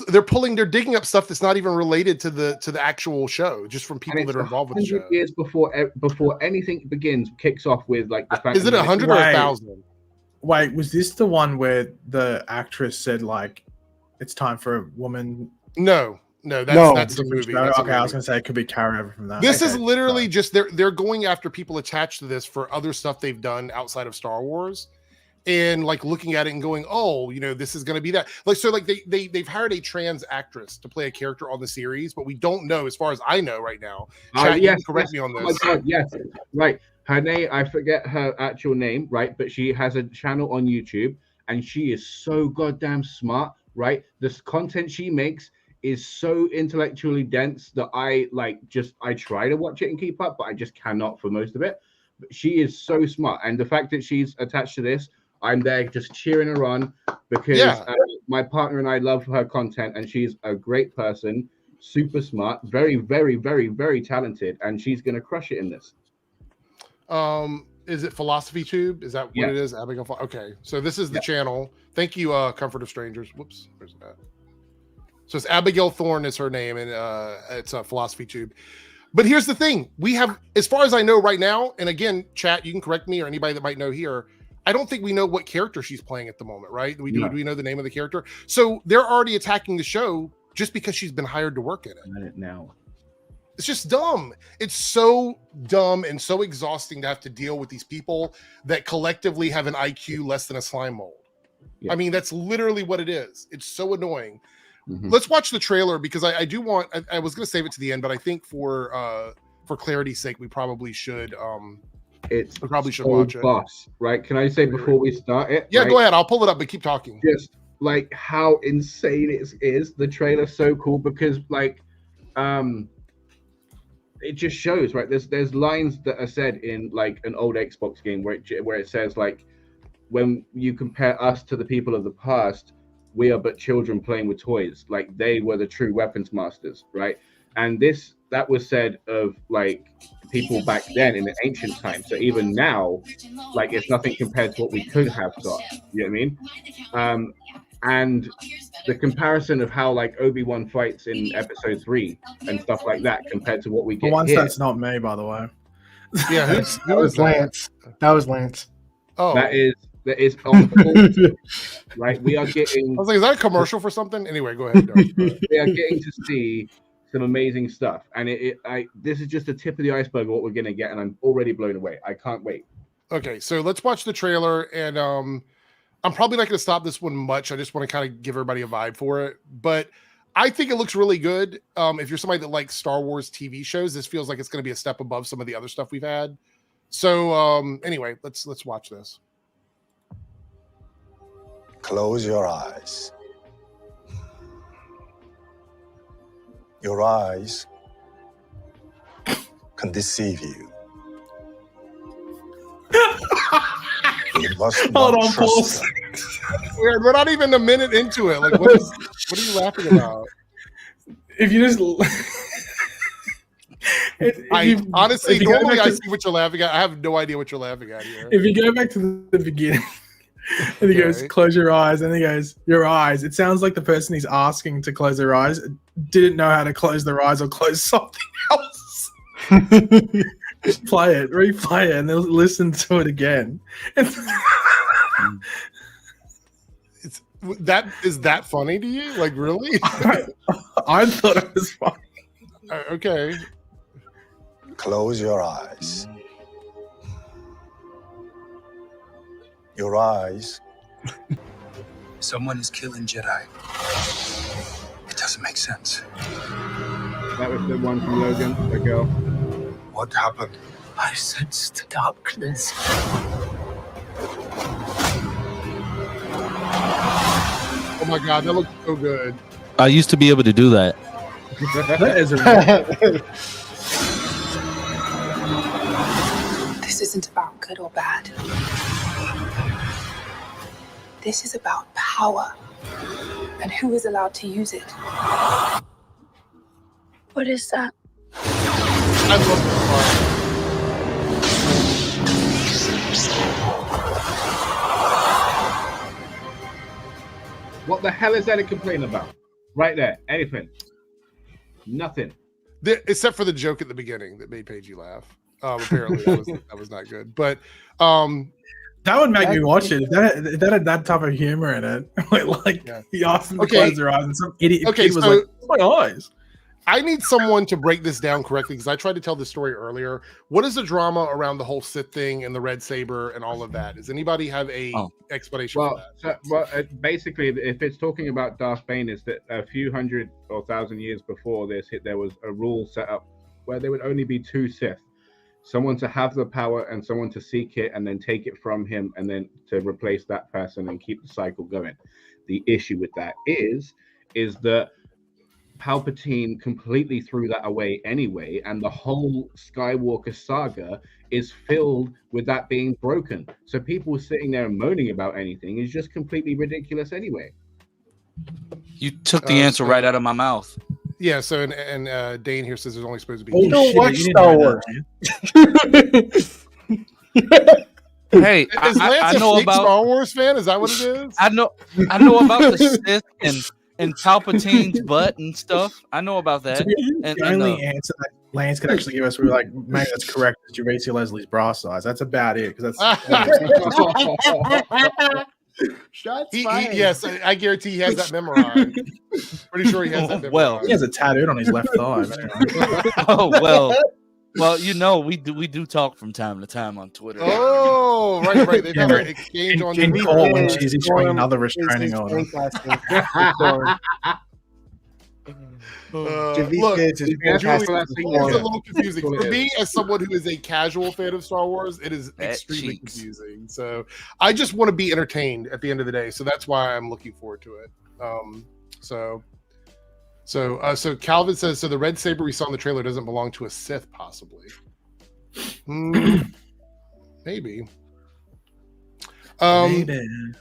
They're digging up stuff that's not even related to the actual show, just from people that are involved with the show. Years before anything kicks off with like the fact. Is it 100 or 1,000? Wait, was this the one where the actress said like it's time for a woman? No, that's the movie. That's okay, I was gonna say it could be carryover from that. This is literally just they're going after people attached to this for other stuff they've done outside of Star Wars, and like looking at it and going, oh, this is gonna be that. Like, so like they've hired a trans actress to play a character on the series, but we don't know, as far as I know right now. Chat, you can correct me on this. Oh my God, yes, right. Her name, I forget her actual name, right? But she has a channel on YouTube, and she is so goddamn smart, right? This content she makes is so intellectually dense that I try to watch it and keep up, but I just cannot for most of it. But she is so smart, and the fact that she's attached to this, I'm there just cheering her on because my partner and I love her content, and she's a great person, super smart, very, very, very, very talented, and she's gonna crush it in this. Is it Philosophy Tube? Is that what it is? Abigail? Okay, so this is the channel. Thank you, Comfort of Strangers. Whoops, where's that? So it's Abigail Thorne is her name, and it's a Philosophy Tube. But here's the thing: we have, as far as I know right now, and again, chat, you can correct me or anybody that might know here. I don't think we know what character she's playing at the moment, right? Do we know the name of the character? So they're already attacking the show just because she's been hired to work in it. Now, it's just dumb. It's so dumb and so exhausting to have to deal with these people that collectively have an IQ less than a slime mold. Yeah. I mean, that's literally what it is. It's so annoying. Mm-hmm. Let's watch the trailer because I do want. I was going to save it to the end, but I think for clarity's sake, we probably should. We probably should watch it. Right? Can I say before we start it? Yeah, right? Go ahead. I'll pull it up, but keep talking. Just like how insane it is. The trailer's so cool because like, it just shows, right? There's lines that are said in like an old Xbox game where it says like, when you compare us to the people of the past, we are but children playing with toys. Like they were the true weapons masters, right? And that was said of like people back then in the ancient times. So even now, like it's nothing compared to what we could have got. You know what I mean? And the comparison of how like Obi-Wan fights in episode 3 and stuff like that compared to what we get once here. That's not me, by the way. Yeah, that was Lance. That was Lance. Oh, that is on full, right? We are getting. I was like, is that a commercial for something? Anyway, go ahead. We are getting to see some amazing stuff, and this is just the tip of the iceberg of what we're gonna get, and I'm already blown away. I can't wait. Okay, so let's watch the trailer, and I'm probably not going to stop this one much. I just want to kind of give everybody a vibe for it, but I think it looks really good. If you're somebody that likes Star Wars TV shows, this feels like it's going to be a step above some of the other stuff we've had. So anyway, let's watch this. Close your eyes. Your eyes can deceive you. You must Hold not on, trust pause. them. We're not even a minute into it. Like, what are you laughing about? If you just Honestly, normally I see what you're laughing at. I have no idea what you're laughing at here. If you go back to the beginning, and he goes, "Close your eyes," and he goes, "Your eyes." It sounds like the person he's asking to close their eyes didn't know how to close their eyes or close something else. Replay it, and then listen to it again. Is that funny to you? Like, really? I thought it was funny. Okay. Close your eyes. Your eyes. Someone is killing Jedi. It doesn't make sense. That was the one from Logan, the girl. What happened? I sensed darkness. Oh my God, that looks so good. I used to be able to do that. That is This isn't about good or bad. This is about power and who is allowed to use it. What is that? I love this part. What the hell is that to complain about? Right there, anything. Nothing. Except for the joke at the beginning that made Paige laugh. Apparently that was not good. But that would make me watch it. If that had that type of humor in it. He asked them to close their eyes, and some idiot kid was like, "My eyes." I need someone to break this down correctly because I tried to tell this story earlier. What is the drama around the whole Sith thing and the red saber and all of that? Does anybody have a explanation for that? Basically, if it's talking about Darth Bane, is that a few hundred or 1,000 years before this, there was a rule set up where there would only be 2 Sith. Someone to have the power and someone to seek it and then take it from him and then to replace that person and keep the cycle going. The issue with that is that Palpatine completely threw that away anyway, and the whole Skywalker saga is filled with that being broken. So people sitting there and moaning about anything is just completely ridiculous anyway. You took the answer right out of my mouth. Yeah, so and Dane here says there's only supposed to be you don't watch Star Wars. Hey, is Lance I know a fake about Star Wars fan? Is that what it is? I know about the Sith and Palpatine's butt and stuff. I know about that. The only answer that Lance could actually give us, we were like, "Man, that's correct. It's Gervais Leslie's bra size." That's about it, because that's. Shots fired. Yes, I guarantee he has that memorized. Pretty sure he has that memorized. Well, he has a tattoo on his left thigh. Oh well, we do talk from time to time on Twitter. Oh, right. They've had an exchange on in court when she's issuing another restraining order. Look, it's a little confusing for me as someone who is a casual fan of Star Wars. It is extremely confusing. So I just want to be entertained at the end of the day. So that's why I'm looking forward to it. So Calvin says, so the red saber we saw in the trailer doesn't belong to a Sith, possibly. Maybe.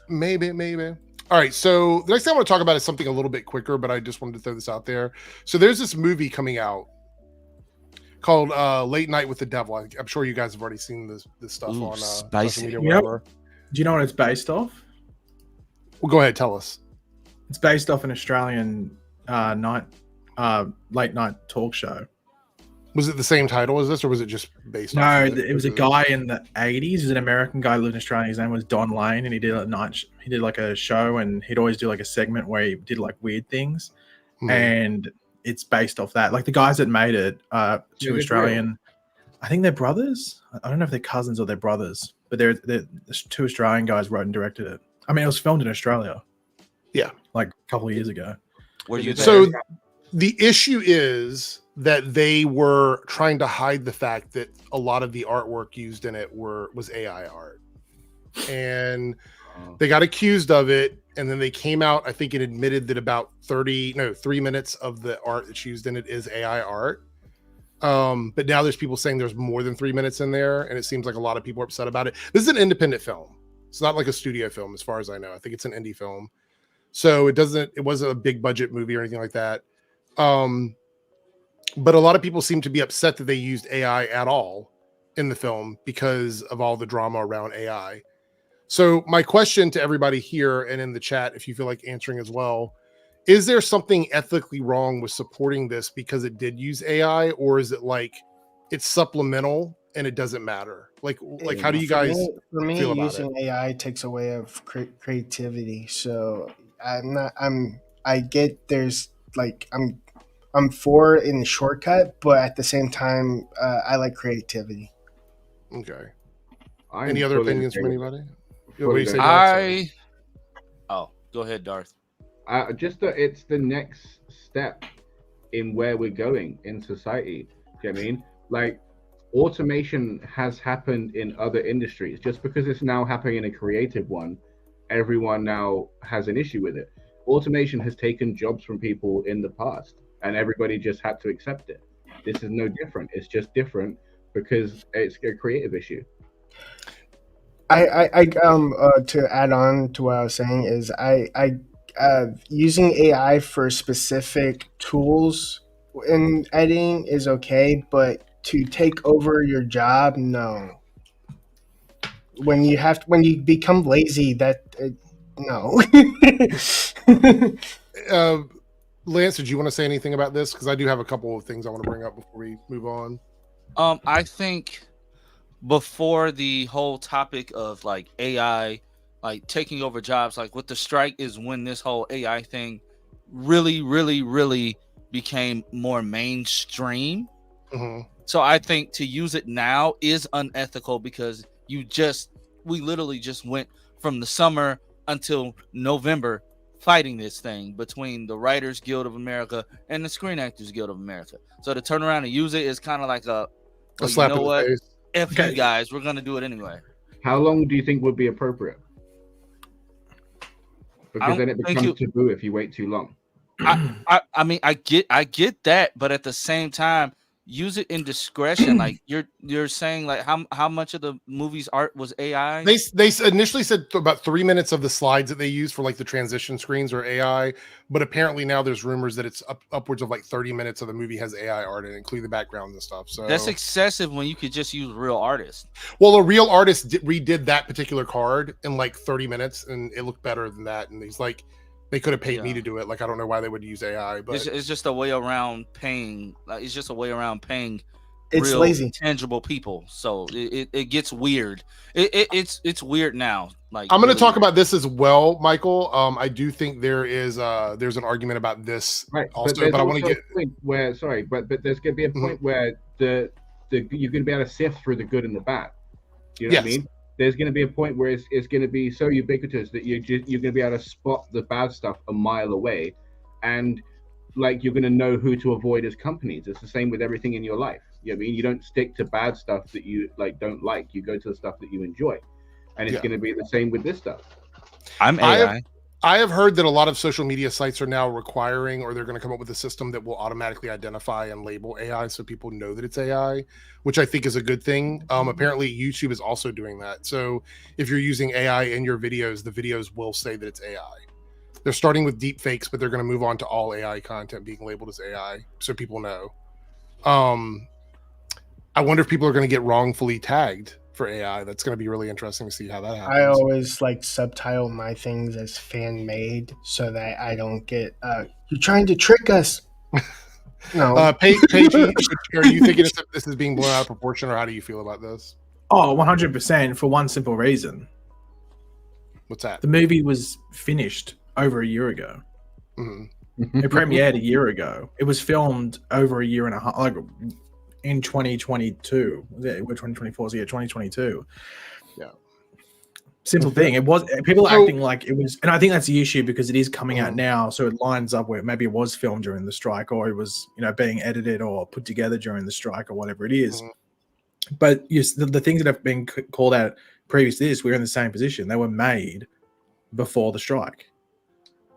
Maybe. All right, so the next thing I want to talk about is something a little bit quicker, but I just wanted to throw this out there. So there's this movie coming out called Late Night with the Devil. I'm sure you guys have already seen this stuff on social media. Whatever. Do you know what it's based off? Well, go ahead, tell us. It's based off an Australian late night talk show. Was it the same title as this, or was it just based? No, it was a guy in the 80s. He's an American guy who lived in Australia. His name was Don Lane, and he did like a show, and he'd always do like a segment where he did like weird things, and it's based off that. Like the guys that made it, two Australian, I think they're brothers. I don't know if they're cousins or they're brothers, but they're two Australian guys wrote and directed it. I mean, it was filmed in Australia. Yeah, like a couple of years ago. Were you there? So the issue is that they were trying to hide the fact that a lot of the artwork used in it was AI art, and they got accused of it, and then they came out, I think, and admitted that about 3 minutes of the art that's used in it is AI art. But now there's people saying there's more than 3 minutes in there, and it seems like a lot of people are upset about it. This is an independent film. It's not like a studio film, as far as I know. I think it's an indie film, so it wasn't a big budget movie or anything like that. But a lot of people seem to be upset that they used AI at all in the film because of all the drama around AI. So my question to everybody here and in the chat, if you feel like answering as well, is there something ethically wrong with supporting this because it did use AI, or is it like it's supplemental and it doesn't matter? Like how do you guys feel about using AI takes away of creativity. So I get there's like I'm for in the shortcut, but at the same time, I like creativity. Okay. Any other opinions from anybody? Go ahead, Darth. It's the next step in where we're going in society. Do you know what I mean? Like, automation has happened in other industries. Just because it's now happening in a creative one, everyone now has an issue with it. Automation has taken jobs from people in the past, and everybody just had to accept it. This is no different. It's just different because it's a creative issue. To add on to what I was saying is using AI for specific tools in editing is okay, but to take over your job, no. When you become lazy, no. Lance, did you want to say anything about this? Because I do have a couple of things I want to bring up before we move on. I think before the whole topic of like AI, like taking over jobs, like with the strike is when this whole AI thing really, really, really became more mainstream. So I think to use it now is unethical because we literally just went from the summer until November fighting this thing between the Writers Guild of America and the Screen Actors Guild of America. So to turn around and use it is kind of like a slap in the face. F you guys, we're gonna do it anyway. How long do you think would be appropriate? Because then it becomes taboo if you wait too long. I mean, I get that, but at the same time, use it in discretion. Like you're saying, like how much of the movie's art was AI? They initially said about 3 minutes of the slides that they use for like the transition screens are AI, but apparently now there's rumors that it's upwards of like 30 minutes of the movie has AI art in it, including the backgrounds and stuff. So that's excessive when you could just use real artists. Well, a real artist redid that particular card in like 30 minutes, and it looked better than that. And he's like, they could have paid me to do it. Like, I don't know why they would use AI, but it's just a way around paying. Like, it's just a way around paying. It's real, lazy, tangible people. So it gets weird. It's weird now. Like, I'm going to talk about this as well, Michael. I do think there's an argument about this, right? Also, but I want to get where but there's going to be a point where the you're going to be able to sift through the good and the bad. You know what I mean? There's going to be a point where it's going to be so ubiquitous that you're going to be able to spot the bad stuff a mile away, and like you're going to know who to avoid as companies. It's the same with everything in your life. You know what I mean? You don't stick to bad stuff that you like don't like. You go to the stuff that you enjoy, and it's going to be the same with this stuff. I have heard that a lot of social media sites are now requiring, or they're going to come up with a system that will automatically identify and label AI so people know that it's AI, which I think is a good thing. Apparently YouTube is also doing that. So if you're using AI in your videos, the videos will say that it's AI. They're starting with deep fakes, but they're going to move on to all AI content being labeled as AI, so people know. I wonder if people are going to get wrongfully tagged for AI. That's going to be really interesting to see how that happens. I always like subtitle my things as fan made so that I don't get you're trying to trick us. No. Paige, are you thinking this is being blown out of proportion, or how do you feel about this? Oh, 100% for one simple reason. What's that? The movie was finished over a year ago. Mm-hmm. It premiered a year ago. It was filmed over a year and a half, like in 2022. We're 2024, so yeah, 2022. Yeah. Simple thing. It was people are acting like it was, and I think that's the issue because it is coming out now, so it lines up where maybe it was filmed during the strike, or it was, you know, being edited or put together during the strike, or whatever it is. Mm-hmm. But yes, the things that have been called out previous to this, we're in the same position. They were made before the strike.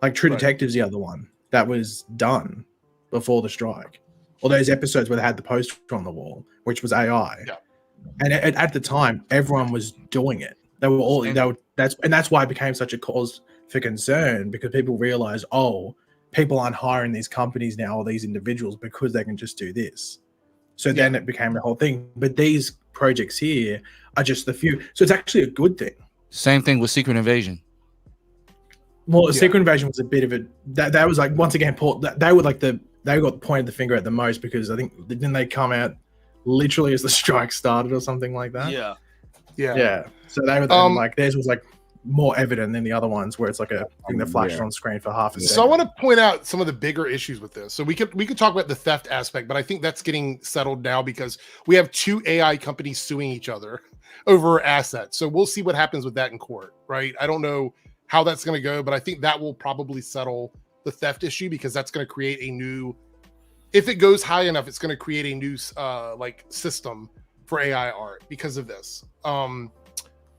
Like True Detective's the other one that was done before the strike. All those episodes where they had the poster on the wall, which was AI, and at the time, everyone was doing it. They were all that's why it became such a cause for concern, because people realized, oh, people aren't hiring these companies now or these individuals because they can just do this. So then it became the whole thing. But these projects here are just the few. So it's actually a good thing. Same thing with Secret Invasion. Well, Secret Invasion was a bit of a that was like, once again, Paul, they were like they got pointed the finger at the most, because I think didn't they come out literally as the strike started or something like that? Yeah. So they were then, like, theirs was like more evident than the other ones, where it's like a thing that flashed on screen for half a second. So I want to point out some of the bigger issues with this. So we could talk about the theft aspect, but I think that's getting settled now because we have two AI companies suing each other over assets. So we'll see what happens with that in court, right? I don't know how that's going to go, but I think that will probably settle the theft issue, because that's going to create a new, if it goes high enough, it's going to create a new like system for AI art because of this.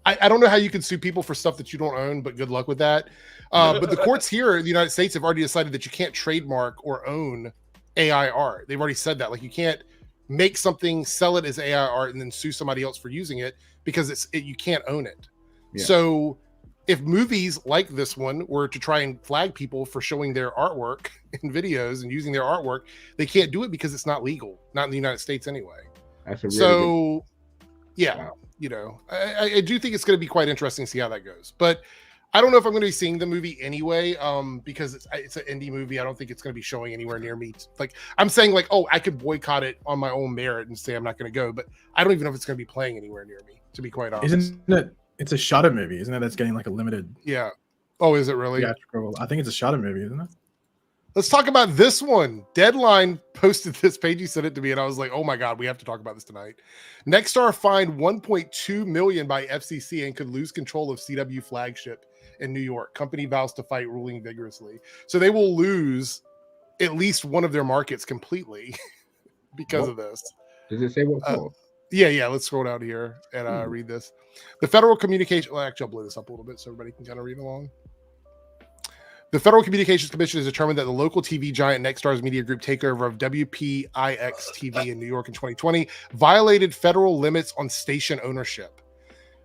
I don't know how you can sue people for stuff that you don't own, but good luck with that. But the courts here in the United States have already decided that you can't trademark or own AI art. They've already said that. Like, you can't make something, sell it as AI art, and then sue somebody else for using it, because you can't own it. Yeah. So if movies like this one were to try and flag people for showing their artwork in videos and using their artwork, they can't do it because it's not legal, not in the United States anyway. That's a really wow. You know, I do think it's going to be quite interesting to see how that goes. But I don't know if I'm going to be seeing the movie anyway, because it's an indie movie. I don't think it's going to be showing anywhere near me. Like, I'm saying, like, oh, I could boycott it on my own merit and say I'm not going to go, but I don't even know if it's going to be playing anywhere near me, to be quite honest. Isn't it? It's a Shudder movie, isn't it? That's getting like a limited. Yeah. Oh, is it really? Yeah, I think it's a Shudder movie, isn't it? Let's talk about this one. Deadline posted this page. He sent it to me, and I was like, "Oh my god, we have to talk about this tonight." Nexstar fined $1.2 million by FCC and could lose control of CW flagship in New York. Company vows to fight ruling vigorously. So they will lose at least one of their markets completely because of this. Does it say what for? Yeah. Let's scroll down here and read this. The Federal Communication. Well, actually, I'll blow this up a little bit so everybody can kind of read along. The Federal Communications Commission has determined that the local TV giant Nexstar's media group takeover of WPIX TV in New York in 2020 violated federal limits on station ownership.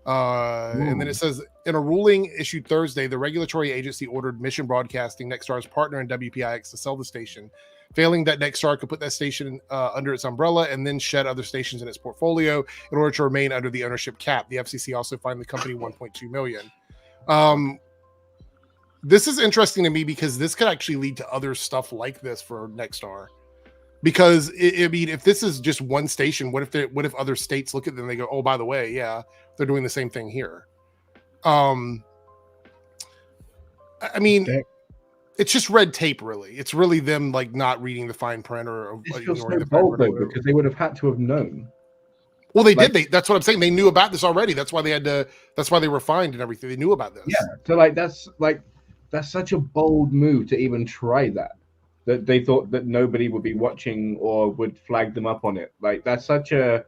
And then it says, in a ruling issued Thursday, the regulatory agency ordered Mission Broadcasting, Nexstar's partner in WPIX, to sell the station. Failing that, Nexstar could put that station under its umbrella and then shed other stations in its portfolio in order to remain under the ownership cap. The FCC also fined the company $1.2 million. This is interesting to me because this could actually lead to other stuff like this for Nexstar. Because I mean, if this is just one station, what if other states look at them and they go, "Oh, by the way, yeah, they're doing the same thing here." I mean, it's just red tape, really. It's really them like not reading the fine print or ignoring the fine print, because they would have had to have known. Well, they did. That's what I'm saying. They knew about this already. That's why they had to. That's why they were fined and everything. They knew about this. Yeah. So that's such a bold move to even try that. That they thought that nobody would be watching or would flag them up on it. Like, that's such a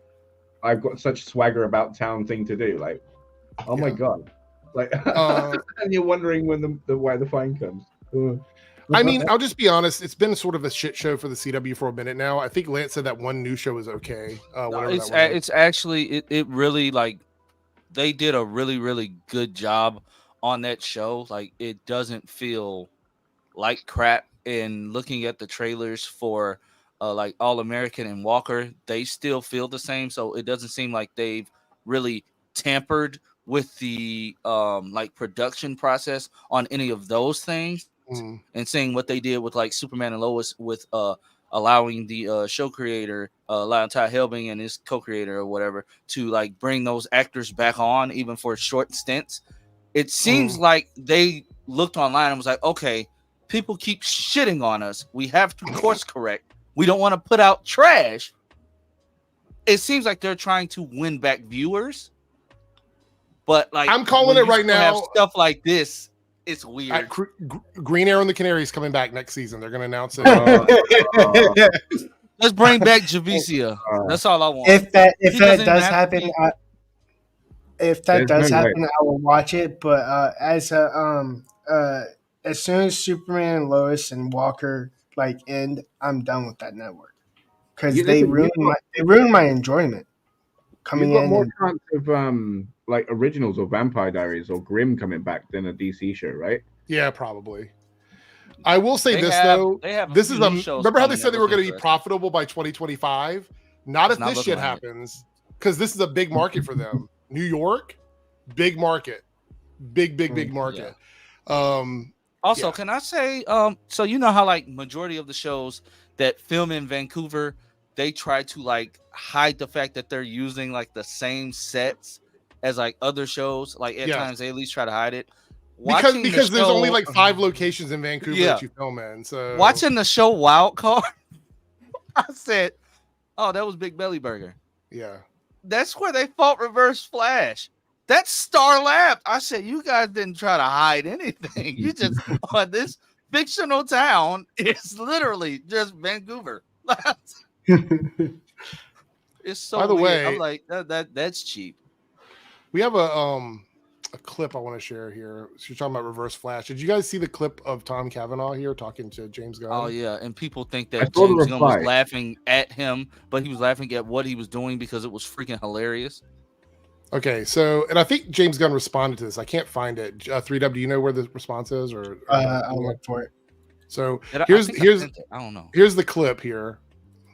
I've got such swagger about town thing to do. Like, oh my god. Like, and you're wondering when why the fine comes. I mean, I'll just be honest. It's been sort of a shit show for the CW for a minute now. I think Lance said that one new show is okay. It's actually it really, like, they did a really, really good job on that show. Like, it doesn't feel like crap, and looking at the trailers for like All American and Walker, they still feel the same. So it doesn't seem like they've really tampered with the like production process on any of those things. And seeing what they did with like Superman and Lois with allowing the show creator Lyle Ty Helbing and his co-creator or whatever to like bring those actors back on even for short stints. It seems like they looked online and was like, okay, people keep shitting on us, we have to course correct, we don't want to put out trash. It seems like they're trying to win back viewers, but like I'm calling it right now, stuff like this, it's weird. Green Arrow and the Canaries coming back next season. They're going to announce it. Let's bring back Javicia. That's all I want. If that does happen, I will watch it. But as soon as Superman, Lois, and Walker like end, I'm done with that network because they ruined my enjoyment. Coming You've got in more chance of like Originals or Vampire Diaries or Grimm coming back than a DC show, right? Yeah, probably. I will say though. This is remember how they said they were going to be profitable by 2025? Not if this shit happens, because this is a big market for them. New York, big market, big market. Yeah. Also, can I say, so you know how like majority of the shows that film in Vancouver, they try to like hide the fact that they're using like the same sets as like other shows. Like at times they at least try to hide it. Because there's only like 5 locations in Vancouver that you film in. So watching the show Wild Card, I said, "Oh, that was Big Belly Burger." Yeah, that's where they fought Reverse Flash. That's Star Lab. I said, "You guys didn't try to hide anything. You just this fictional town is literally just Vancouver." It's so. By the way, I'm like that's cheap. We have a clip I want to share here. So you're talking about Reverse Flash. Did you guys see the clip of Tom Cavanaugh here talking to James Gunn? Oh yeah, and people think that James Gunn was laughing at him, but he was laughing at what he was doing because it was freaking hilarious. Okay, so and I think James Gunn responded to this. I can't find it. 3W, do you know where the response is? Or I'll look for it. So here's I don't know. Here's the clip here.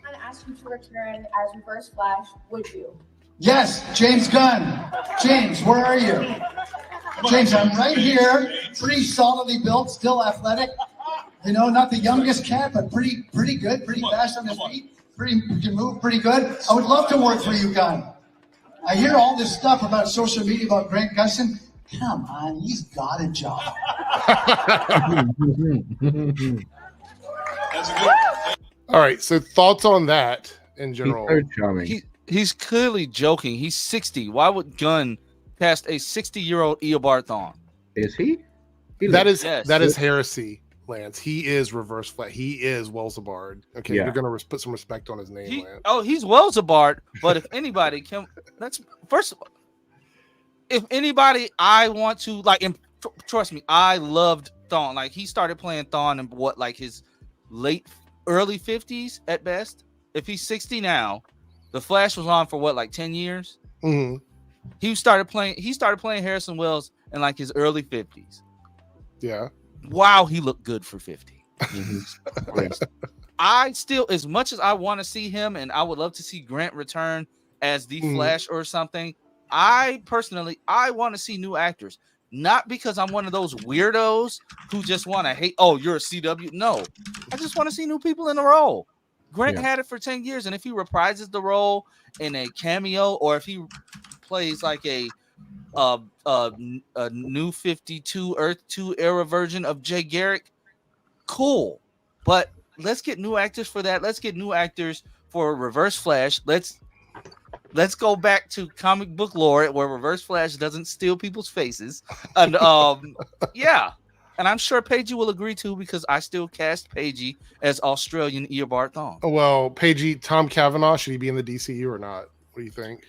I'm gonna ask you to return as Reverse Flash. Would you? Yes, James Gunn. James, where are you? James, I'm right here. Pretty solidly built, still athletic. You know, not the youngest cat, but pretty good, pretty fast on his feet. You can move pretty good. I would love to work for you, Gunn. I hear all this stuff about social media about Grant Gustin. Come on, he's got a job. All right, so thoughts on that in general? He's so charming. He's clearly joking. He's 60. Why would Gunn cast a 60-year-old Eobard Thawne? Is he? That is heresy, Lance. He is Reverse Flash. He is Welzabard. Okay, you're gonna put some respect on his name, Lance. Oh, he's Welzabard. But if anybody can, first of all, if anybody I want to like, and trust me, I loved Thawne. Like he started playing Thawne in what, like his early 50s at best. If he's 60 now. The Flash was on for what, like 10 years? Mm-hmm. He started playing Harrison Wells in like his early 50s. Yeah. Wow, he looked good for 50. Mm-hmm. I still, as much as I want to see him, and I would love to see Grant return as the Flash or something, I personally want to see new actors. Not because I'm one of those weirdos who just want to hate, oh, you're a CW. No, I just want to see new people in the role. Grant had it for 10 years, and if he reprises the role in a cameo, or if he plays like a new 52 Earth 2 era version of Jay Garrick, cool. But let's get new actors for that. Let's get new actors for Reverse Flash. Let's go back to comic book lore where Reverse Flash doesn't steal people's faces. And yeah. And I'm sure Paigey will agree too, because I still cast Paigey as Australian Eobard Thawne. Oh, well, Paigey, Tom Cavanaugh, should he be in the DCU or not? What do you think?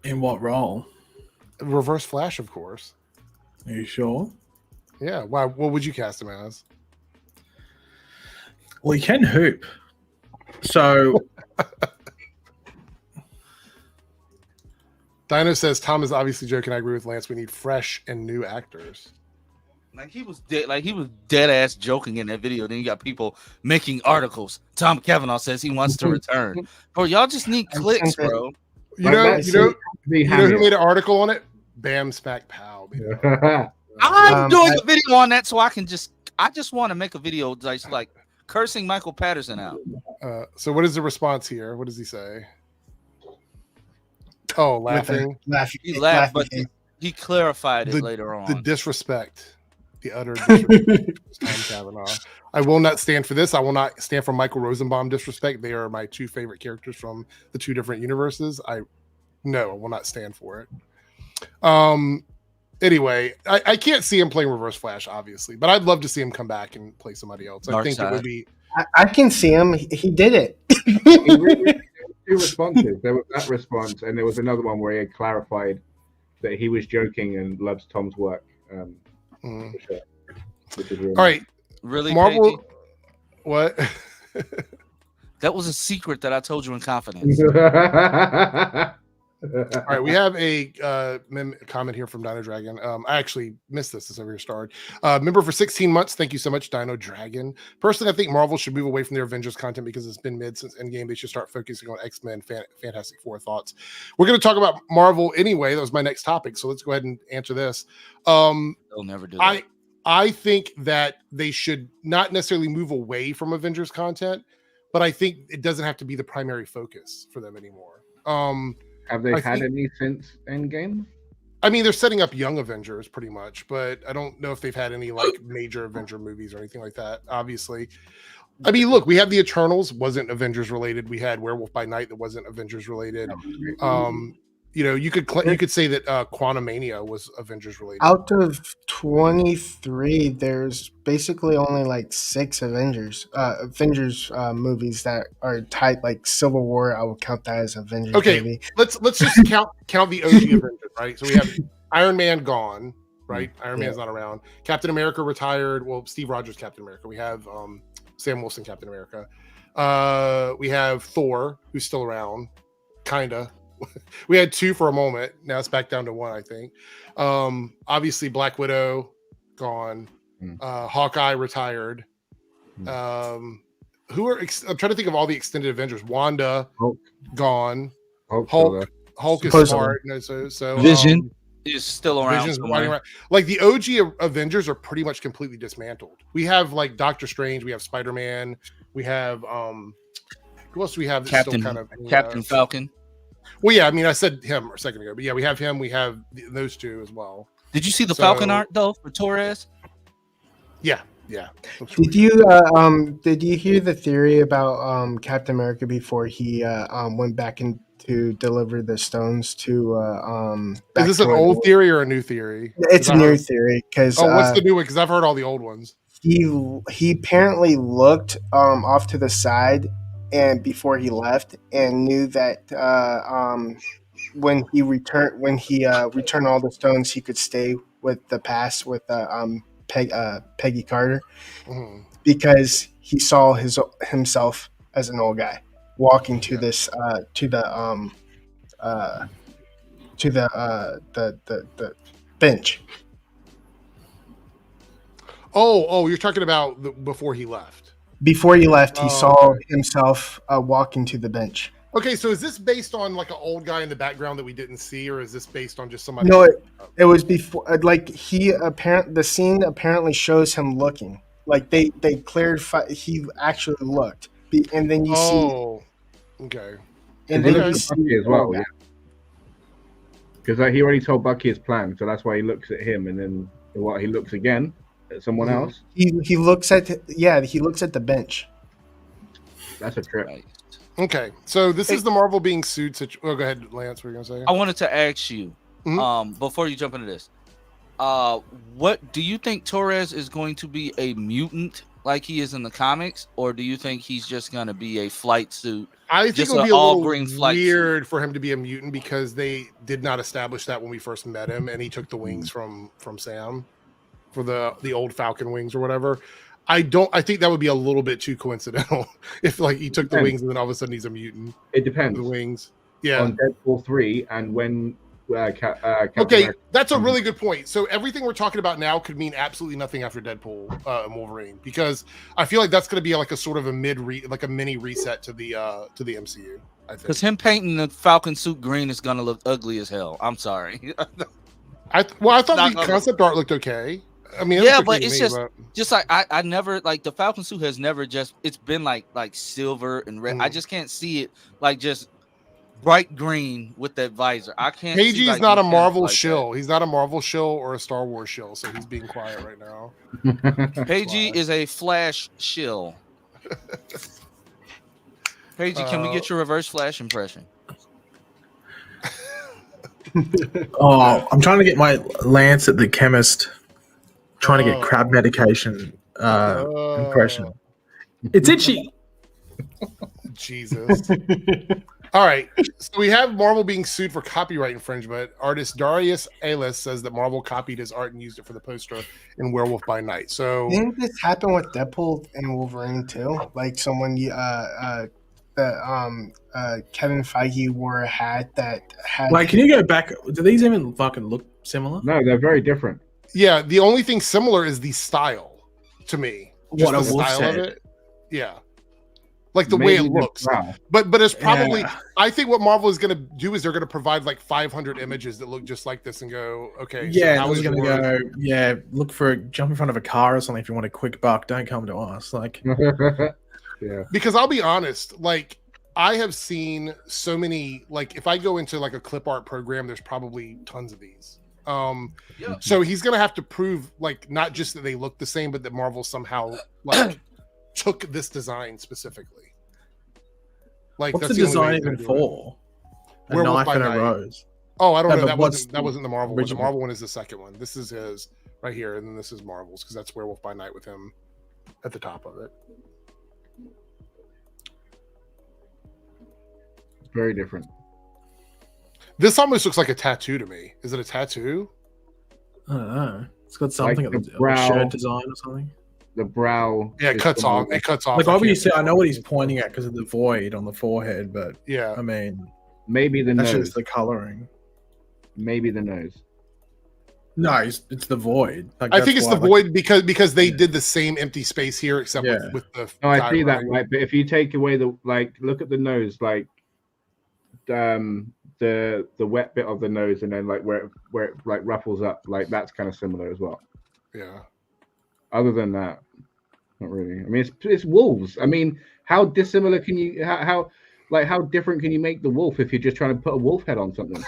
In what role? Reverse Flash, of course. Are you sure? Yeah. Why? What would you cast him as? Well, he can hoop. So Dino says Tom is obviously joking. I agree with Lance. We need fresh and new actors. Like he was dead ass joking in that video. Then you got people making articles. Tom Cavanaugh says he wants to return. Bro, y'all just need clicks, bro. You know who made an article on it? Bam Smack Pow. I'm doing a video on that so I just want to make a video like cursing Michael Patterson out. So what is the response here? What does he say? Oh, laughing. He laughed, but he clarified it later on. The disrespect. The utter disrespect. Tom Cavanaugh. I will not stand for this. I will not stand for Michael Rosenbaum disrespect. They are my two favorite characters from the two different universes. I will not stand for it. Anyway, I can't see him playing Reverse Flash, obviously, but I'd love to see him come back and play somebody else. I think it would be. I can see him. He did it. Two responses. There was that response, and there was another one where he had clarified that he was joking and loves Tom's work. For sure. Really all right, really, Marvel. Paige? What? That was a secret that I told you in confidence. All right, we have a comment here from Dino Dragon. I actually missed this. This over here starred. Member for 16 months. Thank you so much, Dino Dragon. Personally, I think Marvel should move away from their Avengers content because it's been mid since Endgame. They should start focusing on X-Men, Fantastic Four thoughts. We're going to talk about Marvel anyway. That was my next topic, so let's go ahead and answer this. They'll never do that. I think that they should not necessarily move away from Avengers content, but I think it doesn't have to be the primary focus for them anymore. Have they had any since Endgame? I mean, they're setting up young Avengers pretty much, but I don't know if they've had any like major Avenger movies or anything like that. Obviously, I mean, look, we have the Eternals, wasn't Avengers related. We had Werewolf by Night, that wasn't Avengers related. You could say that Quantumania was Avengers related. Out of 23, there's basically only like 6 Avengers movies that are tied, like Civil War. I would count that as Avengers. Okay, movie. let's just count the OG Avengers, right? So we have Iron Man gone, right? Iron Man's not around. Captain America retired. Well, Steve Rogers, Captain America. We have Sam Wilson, Captain America. We have Thor, who's still around, kinda. We had 2 for a moment. Now it's back down to 1, I think. Obviously, Black Widow gone. Hawkeye retired. Who are? I'm trying to think of all the extended Avengers. Wanda gone. Hulk is smart. So Vision is still around. Like the OG Avengers are pretty much completely dismantled. We have like Doctor Strange. We have Spider-Man. We have who else do we have? Captain Falcon. Well, yeah, I mean, I said him a second ago, but yeah, we have him. We have those 2 as well. Did you see the Falcon art though for Torres? Yeah. Did you hear the theory about Captain America before he went back in to deliver the stones to? Is this an old theory or a new theory? It's a new theory because. What's the new one? Because I've heard all the old ones. He apparently looked off to the side and before he left, and knew that when he returned all the stones, he could stay with the past with Peggy Carter, because he saw himself as an old guy walking to this to the bench. Oh, you're talking about before he left. Before he left, he saw himself walking to the bench. Okay, so is this based on like an old guy in the background that we didn't see, or is this based on just somebody? No, it was before. Like the scene apparently shows him looking. Like they clarified he actually looked, and then you see. Oh, okay. And then you see Bucky as well, yeah. Because he already told Bucky his plan, so that's why he looks at him, and then he looks again at someone else. He looks at the bench. That's a trip. Right. Okay, so this is the Marvel being sued. Go ahead, Lance. What were you gonna say? I wanted to ask you, before you jump into this, what do you think Torres is going to be a mutant like he is in the comics, or do you think he's just gonna be a flight suit? I think just it would be a little weird for him to be a mutant because they did not establish that when we first met him, and he took the wings from Sam for the old Falcon wings or whatever. I think that would be a little bit too coincidental if like he took the wings and then all of a sudden he's a mutant. It depends. The wings. Yeah. On Deadpool 3 and when Okay, that's a really good point. So everything we're talking about now could mean absolutely nothing after Deadpool and Wolverine, because I feel like that's going to be like a sort of a like a mini reset to the MCU. Because him painting the Falcon suit green is going to look ugly as hell. I'm sorry. I thought the concept art looked okay. I mean, yeah, but it's just like I never like the Falcon suit has never it's been like silver and red. I just can't see it like just bright green with that visor. I can't. KG is not a Marvel shill. He's not a Marvel shill or a Star Wars shill, so he's being quiet right now. KG is a Flash shill. KG, can we get your reverse Flash impression? Oh, I'm trying to get my Lance at the chemist. Trying to get crab medication impression. It's itchy. Jesus. All right. So we have Marvel being sued for copyright infringement. Artist Darius Ailes says that Marvel copied his art and used it for the poster in Werewolf by Night. So didn't this happen with Deadpool and Wolverine too? Like someone Kevin Feige wore a hat that had like, can you go back? Do these even fucking look similar? No, they're very different. Yeah, the only thing similar is the style to me. What a style of it. Yeah. Like the way it looks. But it's probably I think what Marvel is going to do is they're going to provide like 500 images that look just like this and go, okay, yeah, so how is going to go, yeah, look for jump in front of a car or something if you want a quick buck. Don't come to us. Like yeah. Because I'll be honest, like I have seen so many, like if I go into like a clip art program, there's probably tons of these. So he's gonna have to prove like not just that they look the same, but that Marvel somehow like took this design specifically. Like what's the design even for? A knife and a rose. Oh, I don't know. That wasn't the Marvel one. The Marvel one is the second one. This is his right here, and then this is Marvel's because that's Werewolf by Night with him at the top of it. Very different. This almost looks like a tattoo to me. Is it a tattoo? I don't know. It's got something like at the brow, shirt design or something. The brow. Yeah, it cuts off. It cuts off. Like obviously, I know what he's pointing at because of the void on the forehead, but yeah, I mean, maybe the that's nose. just the coloring. Maybe the nose. No, it's the void. Like, I think it's the void because they did the same empty space here, except with the. No, I see that, right? But if you take away look at the nose, like, the wet bit of the nose, and then like where it like ruffles up, like that's kind of similar as well. Yeah. Other than that, not really. I mean, it's wolves. I mean, how dissimilar can you how different can you make the wolf if you're just trying to put a wolf head on something?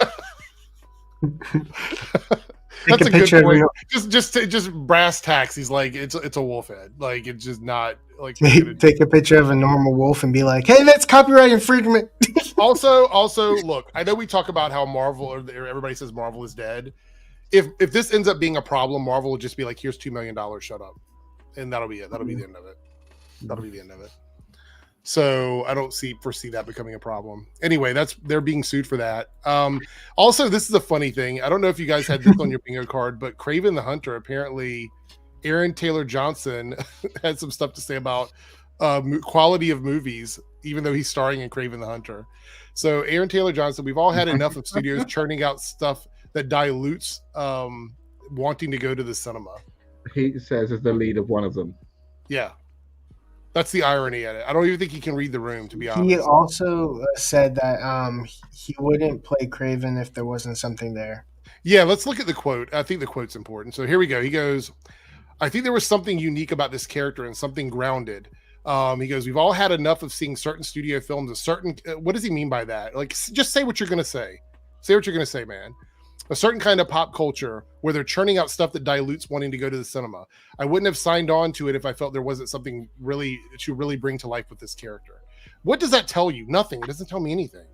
That's a good point. Just brass tacks. He's like, it's a wolf head. Like it's just not like take a picture of a normal wolf and be like, hey, that's copyright infringement. also, look, I know we talk about how Marvel or everybody says Marvel is dead. If this ends up being a problem, Marvel will just be like, here's $2 million, shut up, and that'll be it. That'll be the end of it. That'll be the end of it. So I don't foresee that becoming a problem. Anyway, they're being sued for that. Also, this is a funny thing. I don't know if you guys had this on your bingo card, but Kraven the Hunter, apparently Aaron Taylor Johnson had some stuff to say about quality of movies, even though he's starring in Kraven the Hunter. So Aaron Taylor Johnson, we've all had enough of studios churning out stuff that dilutes wanting to go to the cinema. He says as the lead of one of them. Yeah. That's the irony at it. I don't even think he can read the room, to be honest. He also said that he wouldn't play Kraven if there wasn't something there. Yeah, let's look at the quote. I think the quote's important. So here we go. He goes, I think there was something unique about this character and something grounded. He goes, we've all had enough of seeing certain studio films, what does he mean by that? Like, just say what you're going to say. Say what you're going to say, man. A certain kind of pop culture where they're churning out stuff that dilutes wanting to go to the cinema. I wouldn't have signed on to it if I felt there wasn't something to really bring to life with this character. What does that tell you? Nothing. It doesn't tell me anything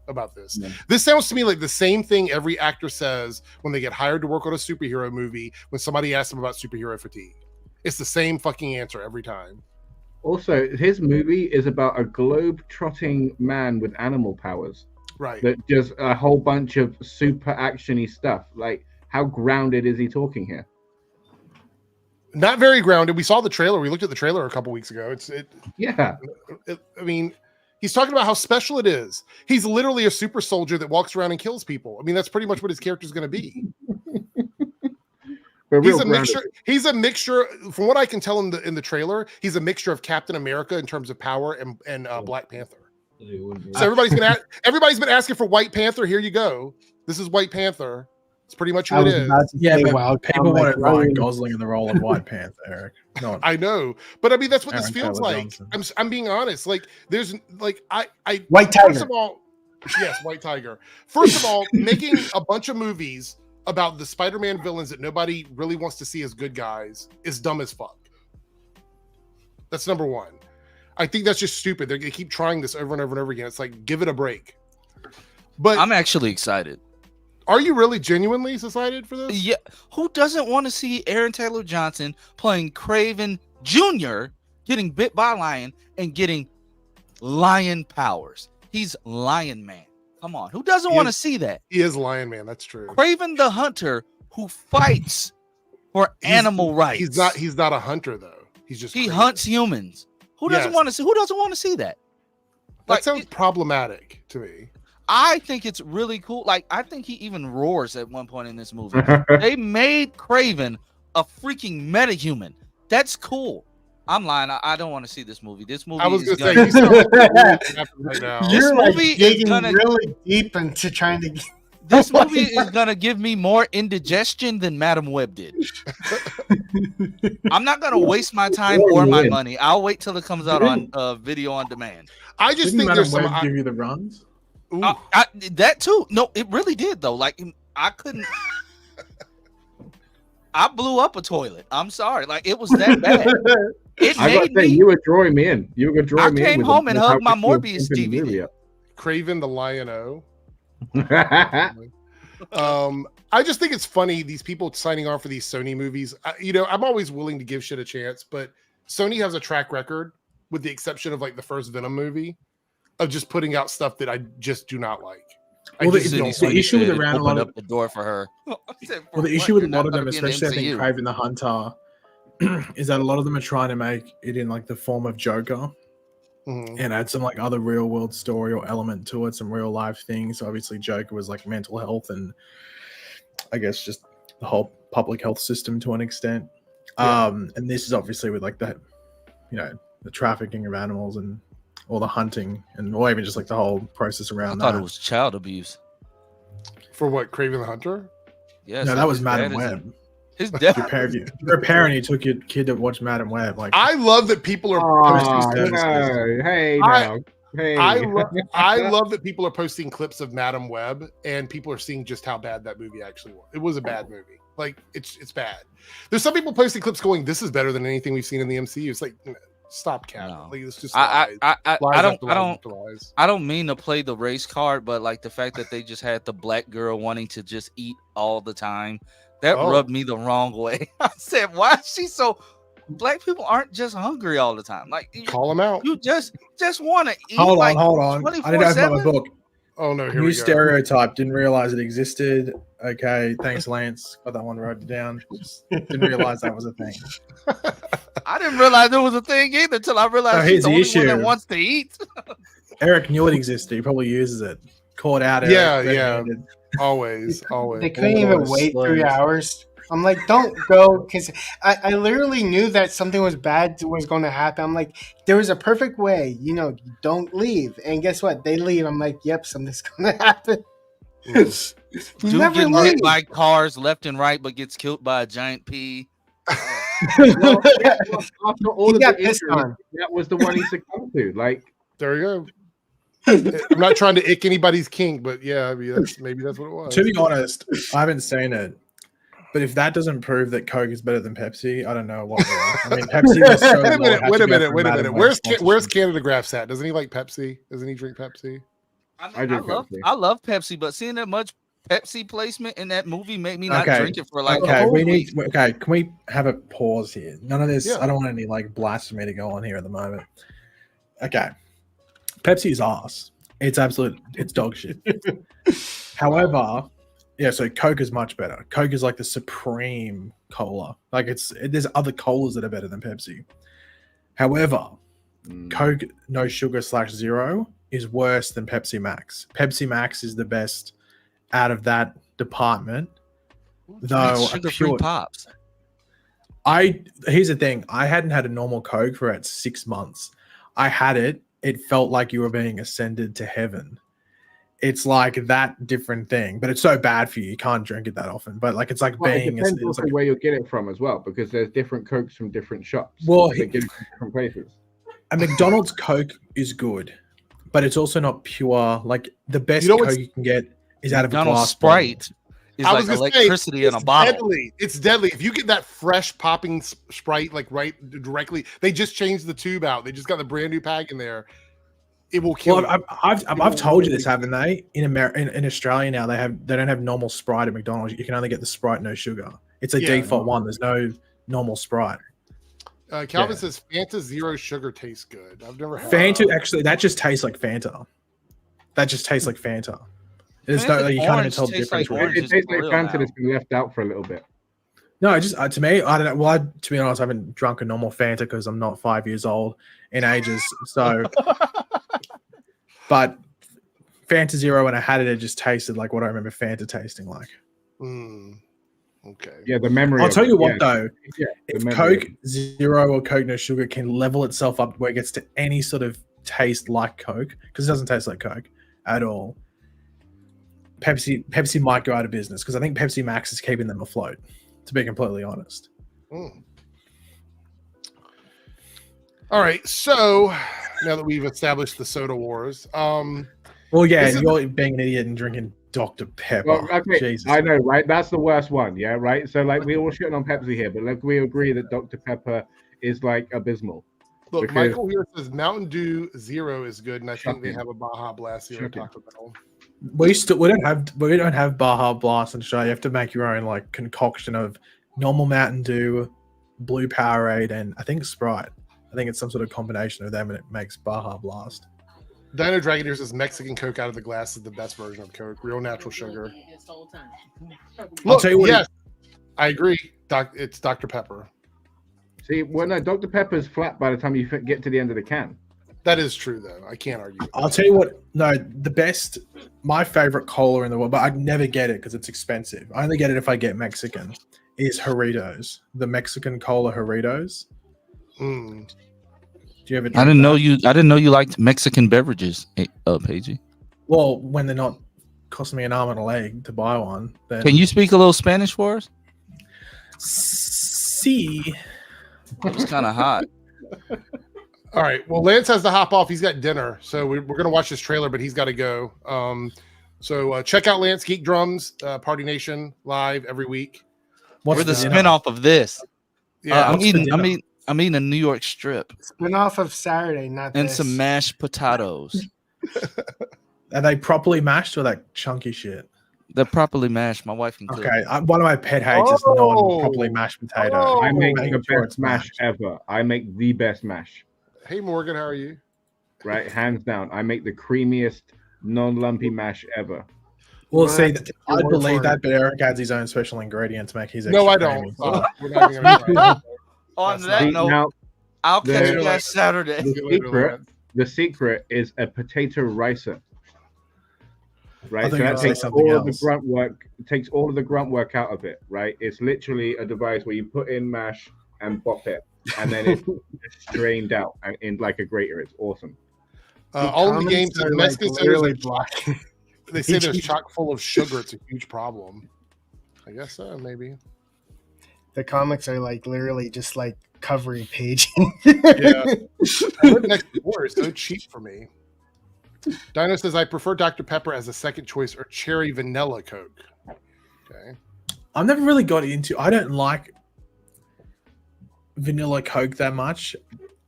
about this. No. This sounds to me like the same thing every actor says when they get hired to work on a superhero movie when somebody asks them about superhero fatigue. It's the same fucking answer every time. Also, his movie is about a globe-trotting man with animal powers. Right. That does a whole bunch of super actiony stuff. Like, how grounded is he talking here? Not very grounded. We saw the trailer. We looked at the trailer a couple weeks ago. I mean, He's talking about how special it is. He's literally a super soldier that walks around and kills people. I mean, that's pretty much what his character's going to be. He's a mixture. He's a mixture. From what I can tell in the trailer, he's a mixture of Captain America in terms of power and Black Panther. So everybody's been asking for White Panther. Here you go. This is White Panther. It's pretty much what it is. Yeah, but people wanted Ryan Gosling in the role of White Panther, Eric. No, I know, but I mean that's what this feels like. I'm being honest. Like there's like I White Tiger. First of all, yes, White Tiger. First of all, making a bunch of movies about the Spider-Man villains that nobody really wants to see as good guys is dumb as fuck. That's number one. I think that's just stupid. They keep trying this over and over and over again. It's like, give it a break. But I'm actually excited. Are you really genuinely excited for this? Yeah. Who doesn't want to see Aaron Taylor Johnson playing Kraven Jr., getting bit by a lion and getting lion powers? He's Lion Man. Come on. Who doesn't want to see that? He is Lion Man. That's true. Kraven the Hunter who fights for animal rights. He's not a hunter though. He hunts humans. Who doesn't want to see that? That sounds problematic to me. I think it's really cool. Like, I think he even roars at one point in this movie. They made Kraven a freaking metahuman. That's cool. I'm lying. I don't want to see this movie. This movie. I was going to say you're like digging really deep into trying to. This movie is gonna give me more indigestion than Madam Web did. I'm not gonna waste my time or my money. I'll wait till it comes out on video on demand. I just think there's some. Give you the runs. That too. No, it really did though. Like I couldn't. I blew up a toilet. I'm sorry. Like it was that bad. You were drawing me in. You were drawing me in. I came home and hugged my Morbius DVD. Kraven the Lion-O. I just think it's funny these people signing on for these Sony movies. I'm always willing to give shit a chance, but Sony has a track record, with the exception of like the first Venom movie, of just putting out stuff that I just do not like. Well, the issue with around a lot of the door for her. Well, the issue with a lot of them, especially I think Kraven the Hunter, is that a lot of them are trying to make it in like the form of Joker. And add some like other real world story or element to it, some real life things. Obviously, Joker was like mental health and I guess just the whole public health system to an extent. And this is obviously with like that, the trafficking of animals and all the hunting and or even just like the whole process around that. I thought it was child abuse. For what, Kraven the Hunter? Yes. No, that was Madam Web. His death. You're a parent. You took your kid to watch Madam Web. Like, I love that people are posting. I love that people are posting clips of Madam Web, and people are seeing just how bad that movie actually was. It was a bad movie. Like it's bad. There's some people posting clips going, "This is better than anything we've seen in the MCU." It's like, stop, Cat. No. Like it's just I don't mean to play the race card, but like the fact that they just had the black girl wanting to just eat all the time. That rubbed me the wrong way. I said, why is she so... Black people aren't just hungry all the time. Like, call them out. You just want to eat. Hold on. I didn't open my book. Oh, no, here New we go. Stereotype. Didn't realize it existed. Okay, thanks, Lance. Got that one wrote down. Just didn't realize that was a thing. I didn't realize there was a thing either until I realized he's the only one that wants to eat. Eric knew it existed. He probably uses it. Caught out. Eric, yeah. Always. They couldn't even wait 3 hours. I'm like, don't go, because I literally knew that something was bad was going to happen. I'm like, there was a perfect way, don't leave. And guess what? They leave. I'm like, yep, something's going to happen. Dude getting hit by cars left and right, but gets killed by a giant pea. After all of the injuries, that was the one he succumbed to. Like, there you go. I'm not trying to ick anybody's kink, but yeah, I mean, maybe that's what it was. To be honest, I haven't seen it, but if that doesn't prove that Coke is better than Pepsi, I don't know what will. I mean, Pepsi was so Wait a minute. Where's Canada Graph's at? Doesn't he like Pepsi? Doesn't he drink Pepsi? I love Pepsi, but seeing that much Pepsi placement in that movie made me not drink it for like a whole week. Can we have a pause here? None of this. I don't want any like blasphemy to go on here at the moment. Okay. Pepsi's ass. It's dog shit. However, so Coke is much better. Coke is like the supreme cola. Like there's other colas that are better than Pepsi. However, Coke no sugar /0 is worse than Pepsi Max. Pepsi Max is the best out of that department. Though sugar-free pops. Here's the thing. I hadn't had a normal Coke for about 6 months. I had it. It felt like you were being ascended to heaven. It's like that different thing, but it's so bad for you. You can't drink it that often. But like it's like it depends also where you'll get it from as well, because there's different Cokes from different shops. Well, they get it from different places. A McDonald's Coke is good, but it's also not pure. Like the best Coke you can get is out of a glass Sprite. Is like electricity in a bottle. Deadly. It's deadly. If you get that fresh popping Sprite, like right directly, they just changed the tube out. They just got the brand new pack in there. It will kill. Well, I've told you this, haven't they? In Australia now, they don't have normal Sprite at McDonald's. You can only get the Sprite no sugar. It's a default one. There's no normal Sprite. Calvin says Fanta Zero Sugar tastes good. I've never had Fanta. Actually, that just tastes like Fanta. That just tastes like Fanta. There's no, you can't even tell the difference. It tastes like Fanta that's been left out for a little bit. No, just to me, I don't know. Well, to be honest, I haven't drunk a normal Fanta because I'm not 5 years old in ages. So, but Fanta Zero, when I had it, it just tasted like what I remember Fanta tasting like. Okay. Yeah, the memory. I'll tell you what, though. Yeah, if Coke Zero or Coke No Sugar can level itself up where it gets to any sort of taste like Coke, because it doesn't taste like Coke at all, Pepsi might go out of business, because I think Pepsi Max is keeping them afloat, to be completely honest. All right, so now that we've established the soda wars, well, yeah, you're being an idiot and drinking Dr. Pepper. Well, okay, Jesus. I know, right? That's the worst one, yeah, right? So, like, we're all shitting on Pepsi here, but like, we agree that Dr. Pepper is like abysmal. Look, because... Michael here says Mountain Dew Zero is good, and I think they have a Baja Blast Zero Taco Bell. We don't have Baja Blast in Australia. You have to make your own like concoction of normal Mountain Dew, Blue Powerade, and I think Sprite. I think it's some sort of combination of them, and it makes Baja Blast. Dino Dragon here says Mexican Coke out of the glass is the best version of Coke. Real natural sugar. Look, I'll tell you what. Yes, I agree. It's Dr. Pepper. See, well, no, Dr. Pepper's flat by the time you get to the end of the can. That is true, though. I can't argue. I'll tell you what. No, my favorite cola in the world, but I'd never get it because it's expensive. I only get it if I get Mexican. Is Jarritos, the Mexican cola Jarritos. Do you ever? I didn't know you liked Mexican beverages, Paigey. Well, when they're not costing me an arm and a leg to buy one, then can you speak a little Spanish for us? See, it was kind of hot. All right. Well, Lance has to hop off. He's got dinner, so we're going to watch this trailer, but he's got to go. So check out Lance Geek Drums, Party Nation live every week. We're the spinoff of this. Yeah, I'm eating a New York strip. Spinoff of Saturday, not and this. Some mashed potatoes. Are they properly mashed or that chunky shit? They're properly mashed. My wife can cook. Okay, one of my pet hates is non-properly mashed potato. I make the best mash ever. I make the best mash. Hey Morgan, how are you? Right, hands down. I make the creamiest, non-lumpy mash ever. Well, see, I believe that, but Eric adds his own special ingredient to make his. No, I don't. We're not even gonna On that note, I'll catch you guys Saturday. The secret is a potato ricer. Right, so that takes all of the grunt work. It takes all of the grunt work out of it. Right, it's literally a device where you put in mash and bop it, and then it's strained out in like a grater. It's awesome. All of the games are Mexican sodas black. They say there's chock full of sugar. It's a huge problem. I guess so, maybe. The comics are like literally just like covering page. Yeah. I live next door. It's so cheap for me. Dino says, I prefer Dr. Pepper as a second choice or cherry vanilla Coke. Okay. I've never really got into. I don't like vanilla Coke that much.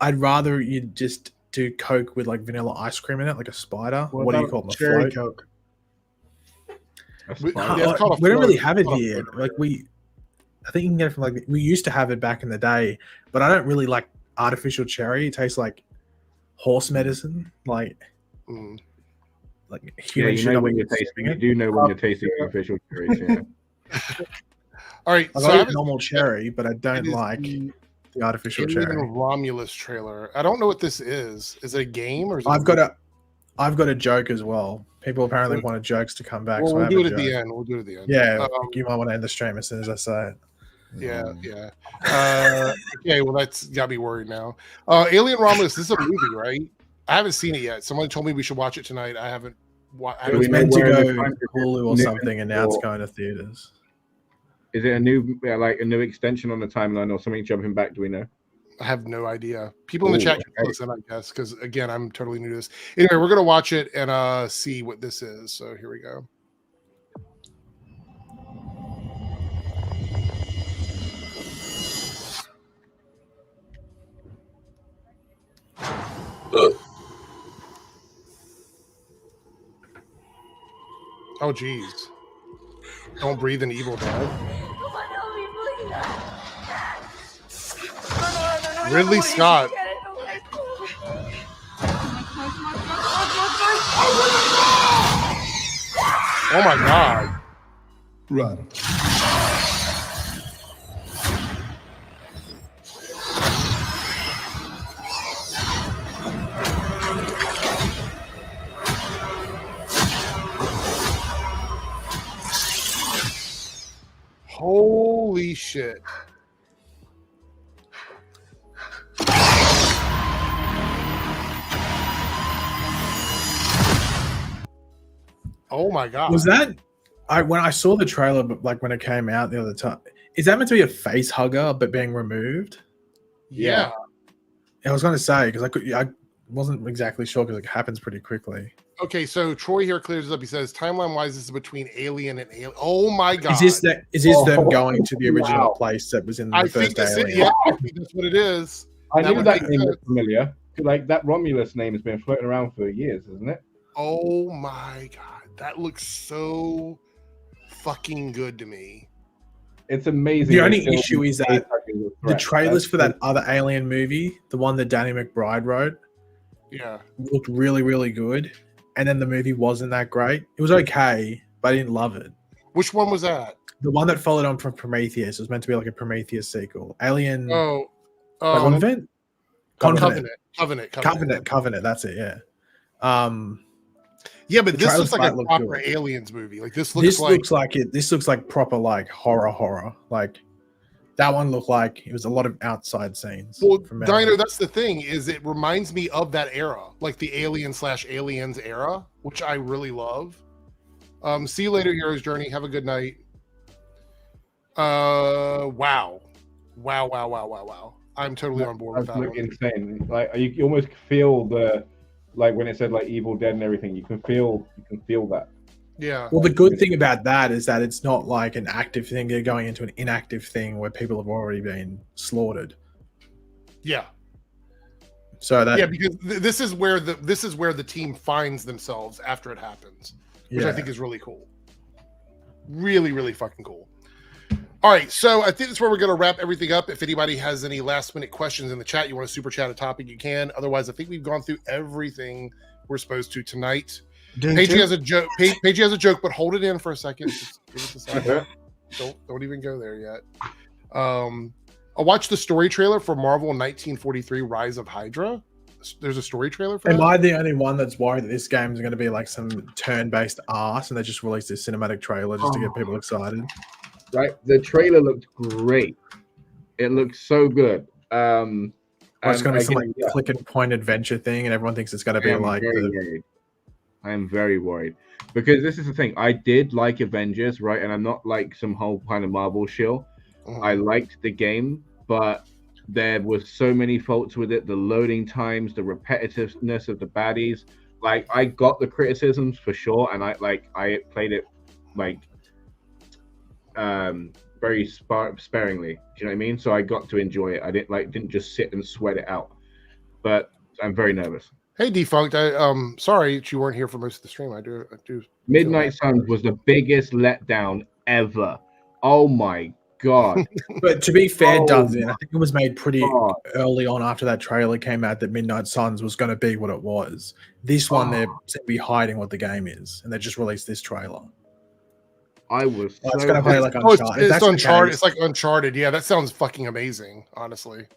I'd rather you just do Coke with like vanilla ice cream in it, like a spider. What do you call it? Cherry Coke. We don't really have it here. Like I think you can get it from like we used to have it back in the day, but I don't really like artificial cherry. It tastes like horse medicine, like human you know when you're tasting. You do know when you're tasting artificial cherries. Yeah. All right, I like normal cherry, but I don't like The artificial Alien cherry. Romulus trailer. I don't know what this is. Is it a game or is it I've got a joke as well. People apparently wanted jokes to come back. Well, so we'll I do have it a at the joke. end. We'll do it at the end. Yeah, you might want to end the stream as soon as I say it. Yeah. Okay, well that's got me worried now. Alien Romulus, this is a movie, right? I haven't seen it yet. Someone told me we should watch it tonight. I haven't. It was meant to go Hulu or something, and now it's going to theaters. Is it a new extension on the timeline or something jumping back? Do we know? I have no idea. People in the chat can listen, I guess, because again, I'm totally new to this. Anyway, we're gonna watch it and see what this is. So here we go. Oh, geez. Don't breathe an Evil Dead. Ridley Scott. Oh my God. Run. Holy shit. Oh my God. Was that when I saw the trailer, but like when it came out the other time, is that meant to be a face hugger but being removed? Yeah. I was going to say because I wasn't exactly sure because it happens pretty quickly. Okay, so Troy here clears it up. He says, timeline wise, this is between Alien and Alien. Oh my God. Is this them going to the original place that was in the first Alien? Yeah, I think that's what it is. I knew that name was familiar. Like that Romulus name has been floating around for years, isn't it? Oh my God. That looks so fucking good to me. It's amazing. The only issue is that the trailers for that other Alien movie, the one that Danny McBride wrote, looked really, really good. And then the movie wasn't that great. It was okay, but I didn't love it. Which one was that? The one that followed on from Prometheus. It was meant to be like a Prometheus sequel. Alien. Covenant. Covenant. That's it. Yeah. Yeah, but this looks like a proper Aliens movie. Like this looks This looks like proper like horror. Like that one looked like it was a lot of outside scenes. Well, Dino, that's the thing, is it reminds me of that era, like the Alien/Aliens era, which I really love. See you later, Hero's Journey. Have a good night. Wow. I'm totally on board with that one. Insane. Like you almost feel the when it said like Evil Dead and everything, you can feel that. Yeah. Well, the good thing about that is that it's not like an active thing. They're going into an inactive thing where people have already been slaughtered. Yeah. So that because this is where the team finds themselves after it happens, which I think is really cool. Really, really fucking cool. All right, so I think that's where we're going to wrap everything up. If anybody has any last-minute questions in the chat, you want to super chat a topic, you can. Otherwise, I think we've gone through everything we're supposed to tonight. Paige has a joke. Paige has a joke, but hold it in for a second. Just give us a second. Don't even go there yet. I watched the story trailer for Marvel 1943: Rise of Hydra. There's a story trailer for that. Am I the only one that's worried that this game is going to be like some turn-based arse and they just released a cinematic trailer just to get people excited? Right, the trailer looked great. It looked so good. It's going to be some like click and point adventure thing, and everyone thinks it's going to be like. I am very worried because this is the thing. I did like Avengers, right? And I'm not like some whole kind of Marvel shill. I liked the game, but there was so many faults with it. The loading times, the repetitiveness of the baddies. Like I got the criticisms for sure, and I played it like very sparingly. Do you know what I mean? So I got to enjoy it. I didn't just sit and sweat it out. But I'm very nervous. Hey, Defunct. Sorry that you weren't here for most of the stream. I do. Midnight Suns was the biggest letdown ever. Oh my God. But to be fair, Duncan, I think it was made pretty early on after that trailer came out that Midnight Suns was going to be what it was. This one, they're be hiding what the game is, and they just released this trailer. I was. It's going to play like Uncharted. It's Uncharted. It's like Uncharted. Yeah, that sounds fucking amazing, honestly.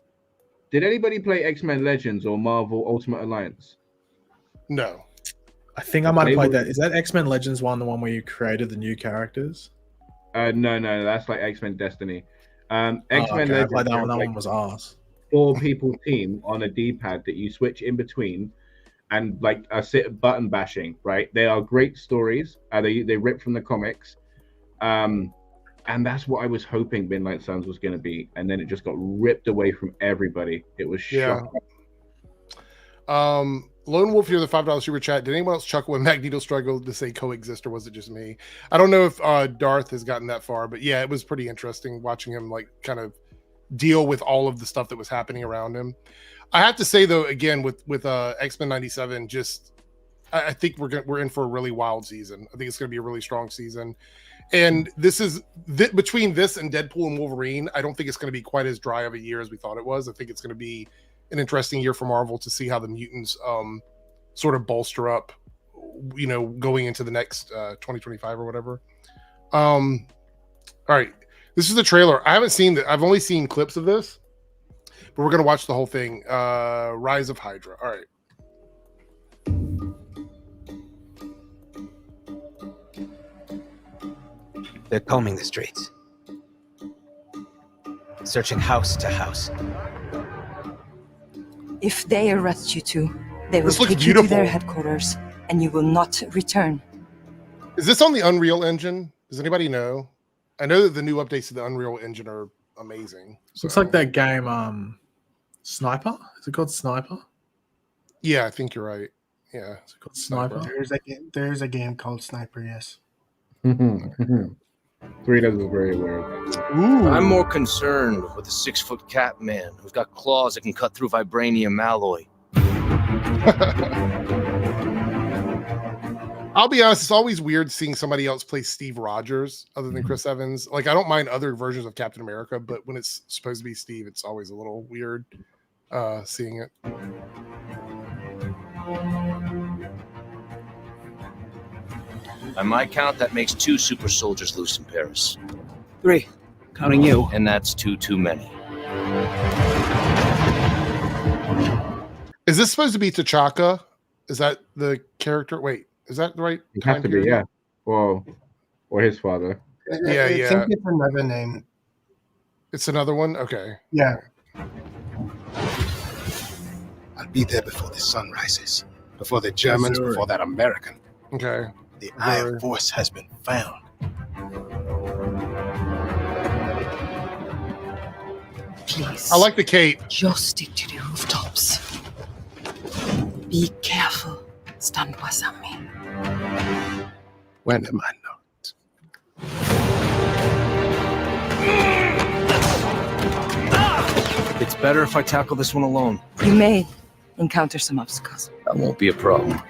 Did anybody play X-Men Legends or Marvel Ultimate Alliance? No. I think I might have played that. Is that X-Men Legends one, the one where you created the new characters? No, that's like X-Men Destiny. X-Men okay. Legends. I played that one. That one was arse. 4-people team on a D-pad that you switch in between, and like a button bashing. Right, they are great stories. They rip from the comics, and that's what I was hoping Midnight Suns was going to be, and then it just got ripped away from everybody. It was shocking. Lone Wolf here, the $5 super chat. Did anyone else chuckle when Magneto struggled to say coexist, or was it just me? I don't know if Darth has gotten that far, but yeah, it was pretty interesting watching him like kind of deal with all of the stuff that was happening around him. I have to say though, again with X-Men 97, just I think we're in for a really wild season. I think it's going to be a really strong season, and this is between this and Deadpool and Wolverine. I don't think it's going to be quite as dry of a year as we thought it was. I think it's going to be an interesting year for Marvel to see how the mutants sort of bolster up, going into the next 2025 or whatever. All right, this is the trailer. I haven't seen I've only seen clips of this, but we're gonna watch the whole thing. Rise of Hydra. All right. They're combing the streets, searching house to house. If they arrest you two, they will This looks take you to their beautiful. headquarters, and you will not return. Is this on the Unreal Engine? Does anybody know? I know that the new updates to the Unreal Engine are amazing. Looks like that game, Sniper. Is it called Sniper? Yeah, I think you're right. Yeah, Is it called Sniper? There's a game called Sniper. Yes. 3 does look very weird. Ooh. I'm more concerned with a 6-foot cat man who's got claws that can cut through vibranium alloy. I'll be honest, it's always weird seeing somebody else play Steve Rogers other than Chris Evans. Like, I don't mind other versions of Captain America, but when it's supposed to be Steve, it's always a little weird seeing it. By my count, that makes 2 super soldiers loose in Paris. 3, counting you. And that's 2 too many. Is this supposed to be T'Chaka? Is that the character? Wait, is that the right? It has to be, yeah. Well, or his father. Yeah. I think it's another name. It's another one? Okay. Yeah. I'll be there before the sun rises, before the Germans, before that American. Okay. The Iron Force has been found. Please. I like the cape. Just stick to the rooftops. Be careful. Stand beside me. When am I not? It's better if I tackle this one alone. You may encounter some obstacles. That won't be a problem.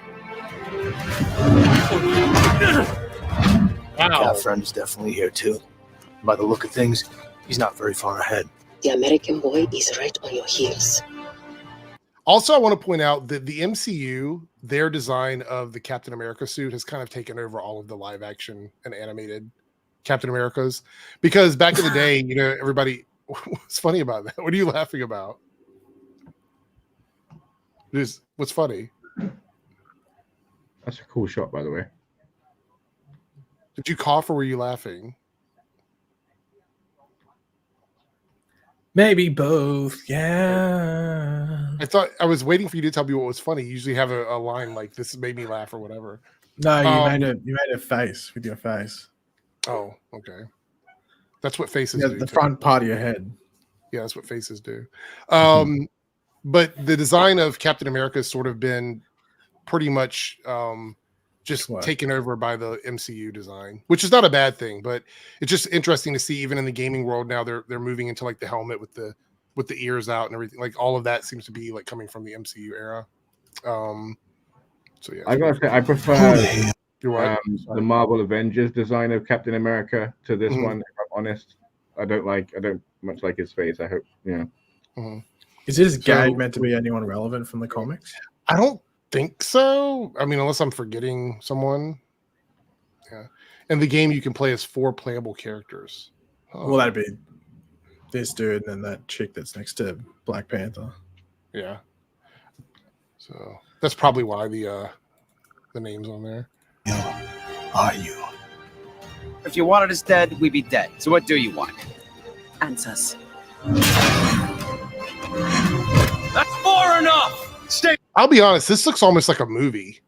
Wow. That friend is definitely here too. By the look of things, he's not very far ahead. The American boy is right on your heels. Also, I want to point out that the MCU, their design of the Captain America suit has kind of taken over all of the live action and animated Captain Americas. Because back in the day, everybody, what's funny about that? What are you laughing about? What's funny? That's a cool shot, by the way. Did you cough or were you laughing? Maybe both. Yeah. I thought I was waiting for you to tell me what was funny. You usually have a line like this made me laugh or whatever. No, you made a face with your face. Oh, okay. That's what faces Yeah, do. the front part of your head. Yeah, that's what faces do. But the design of Captain America has sort of been pretty much just taken over by the MCU design, which is not a bad thing, but it's just interesting to see even in the gaming world now they're moving into like the helmet with the ears out and everything. Like all of that seems to be like coming from the MCU era. So yeah, I gotta say I prefer the Marvel Avengers design of Captain America to this one. If I'm honest, I don't much like his face. I hope Is this gag meant to be anyone relevant from the comics? I don't think so. I mean, unless I'm forgetting someone. Yeah. In the game, you can play as 4 playable characters. Well, that'd be this dude and then that chick that's next to Black Panther. Yeah. So that's probably why the name's on there. Are you? If you wanted us dead, we'd be dead. So what do you want? Answers. That's far enough! Stay. I'll be honest, this looks almost like a movie.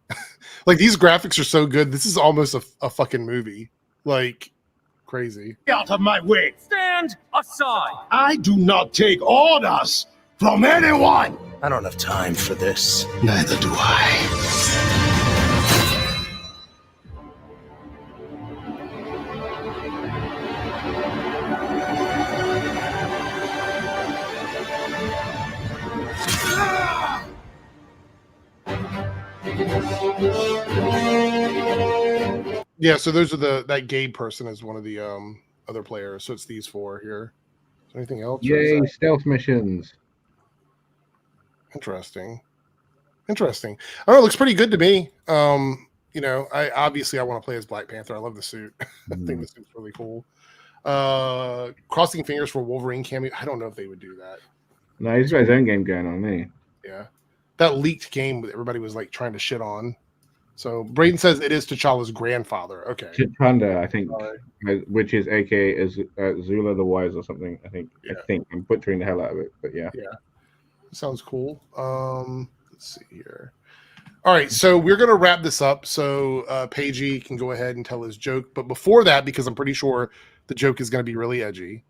Like, these graphics are so good. This is almost a fucking movie. Like, crazy. Get out of my way. Stand aside! I do not take orders from anyone. I don't have time for this. Neither do I. Yeah, so those are that Gabe person is one of the other players. So it's these four here. Is there anything else? Yay, stealth missions. Interesting. I don't know, it looks pretty good to me. You know, I want to play as Black Panther. I love the suit. I think the suit's really cool. Crossing fingers for Wolverine cameo. I don't know if they would do that. No, he's got his own game going on, me. Yeah. That leaked game that everybody was like trying to shit on. So Braden says it is T'Challa's grandfather. Okay. Chitanda, I think, which is aka Zula the Wise or something. I think I'm butchering the hell out of it, but yeah. Yeah. Sounds cool. Let's see here. All right, so we're gonna wrap this up. So Paigey can go ahead and tell his joke, but before that, because I'm pretty sure the joke is gonna be really edgy.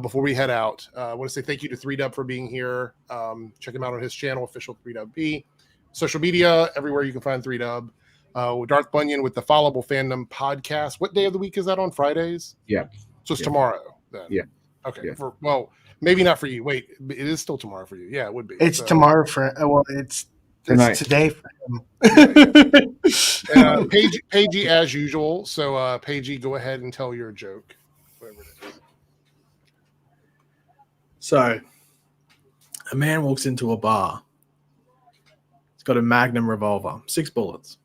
Before we head out, I want to say thank you to 3Dub for being here. Check him out on his channel, official 3DubP. Social media, everywhere you can find 3Dub. Darth Bunyan with the Followable Fandom podcast. What day of the week is that on? Fridays? Yeah. So it's tomorrow then? Yeah. Okay. Yeah. Well, maybe not for you. Wait, it is still tomorrow for you. Yeah, it would be. It's tomorrow for, it's today for him. Paigey as usual. So Paigey, go ahead and tell your joke. Whatever it is. So, a man walks into a bar. He's got a Magnum revolver, 6 bullets.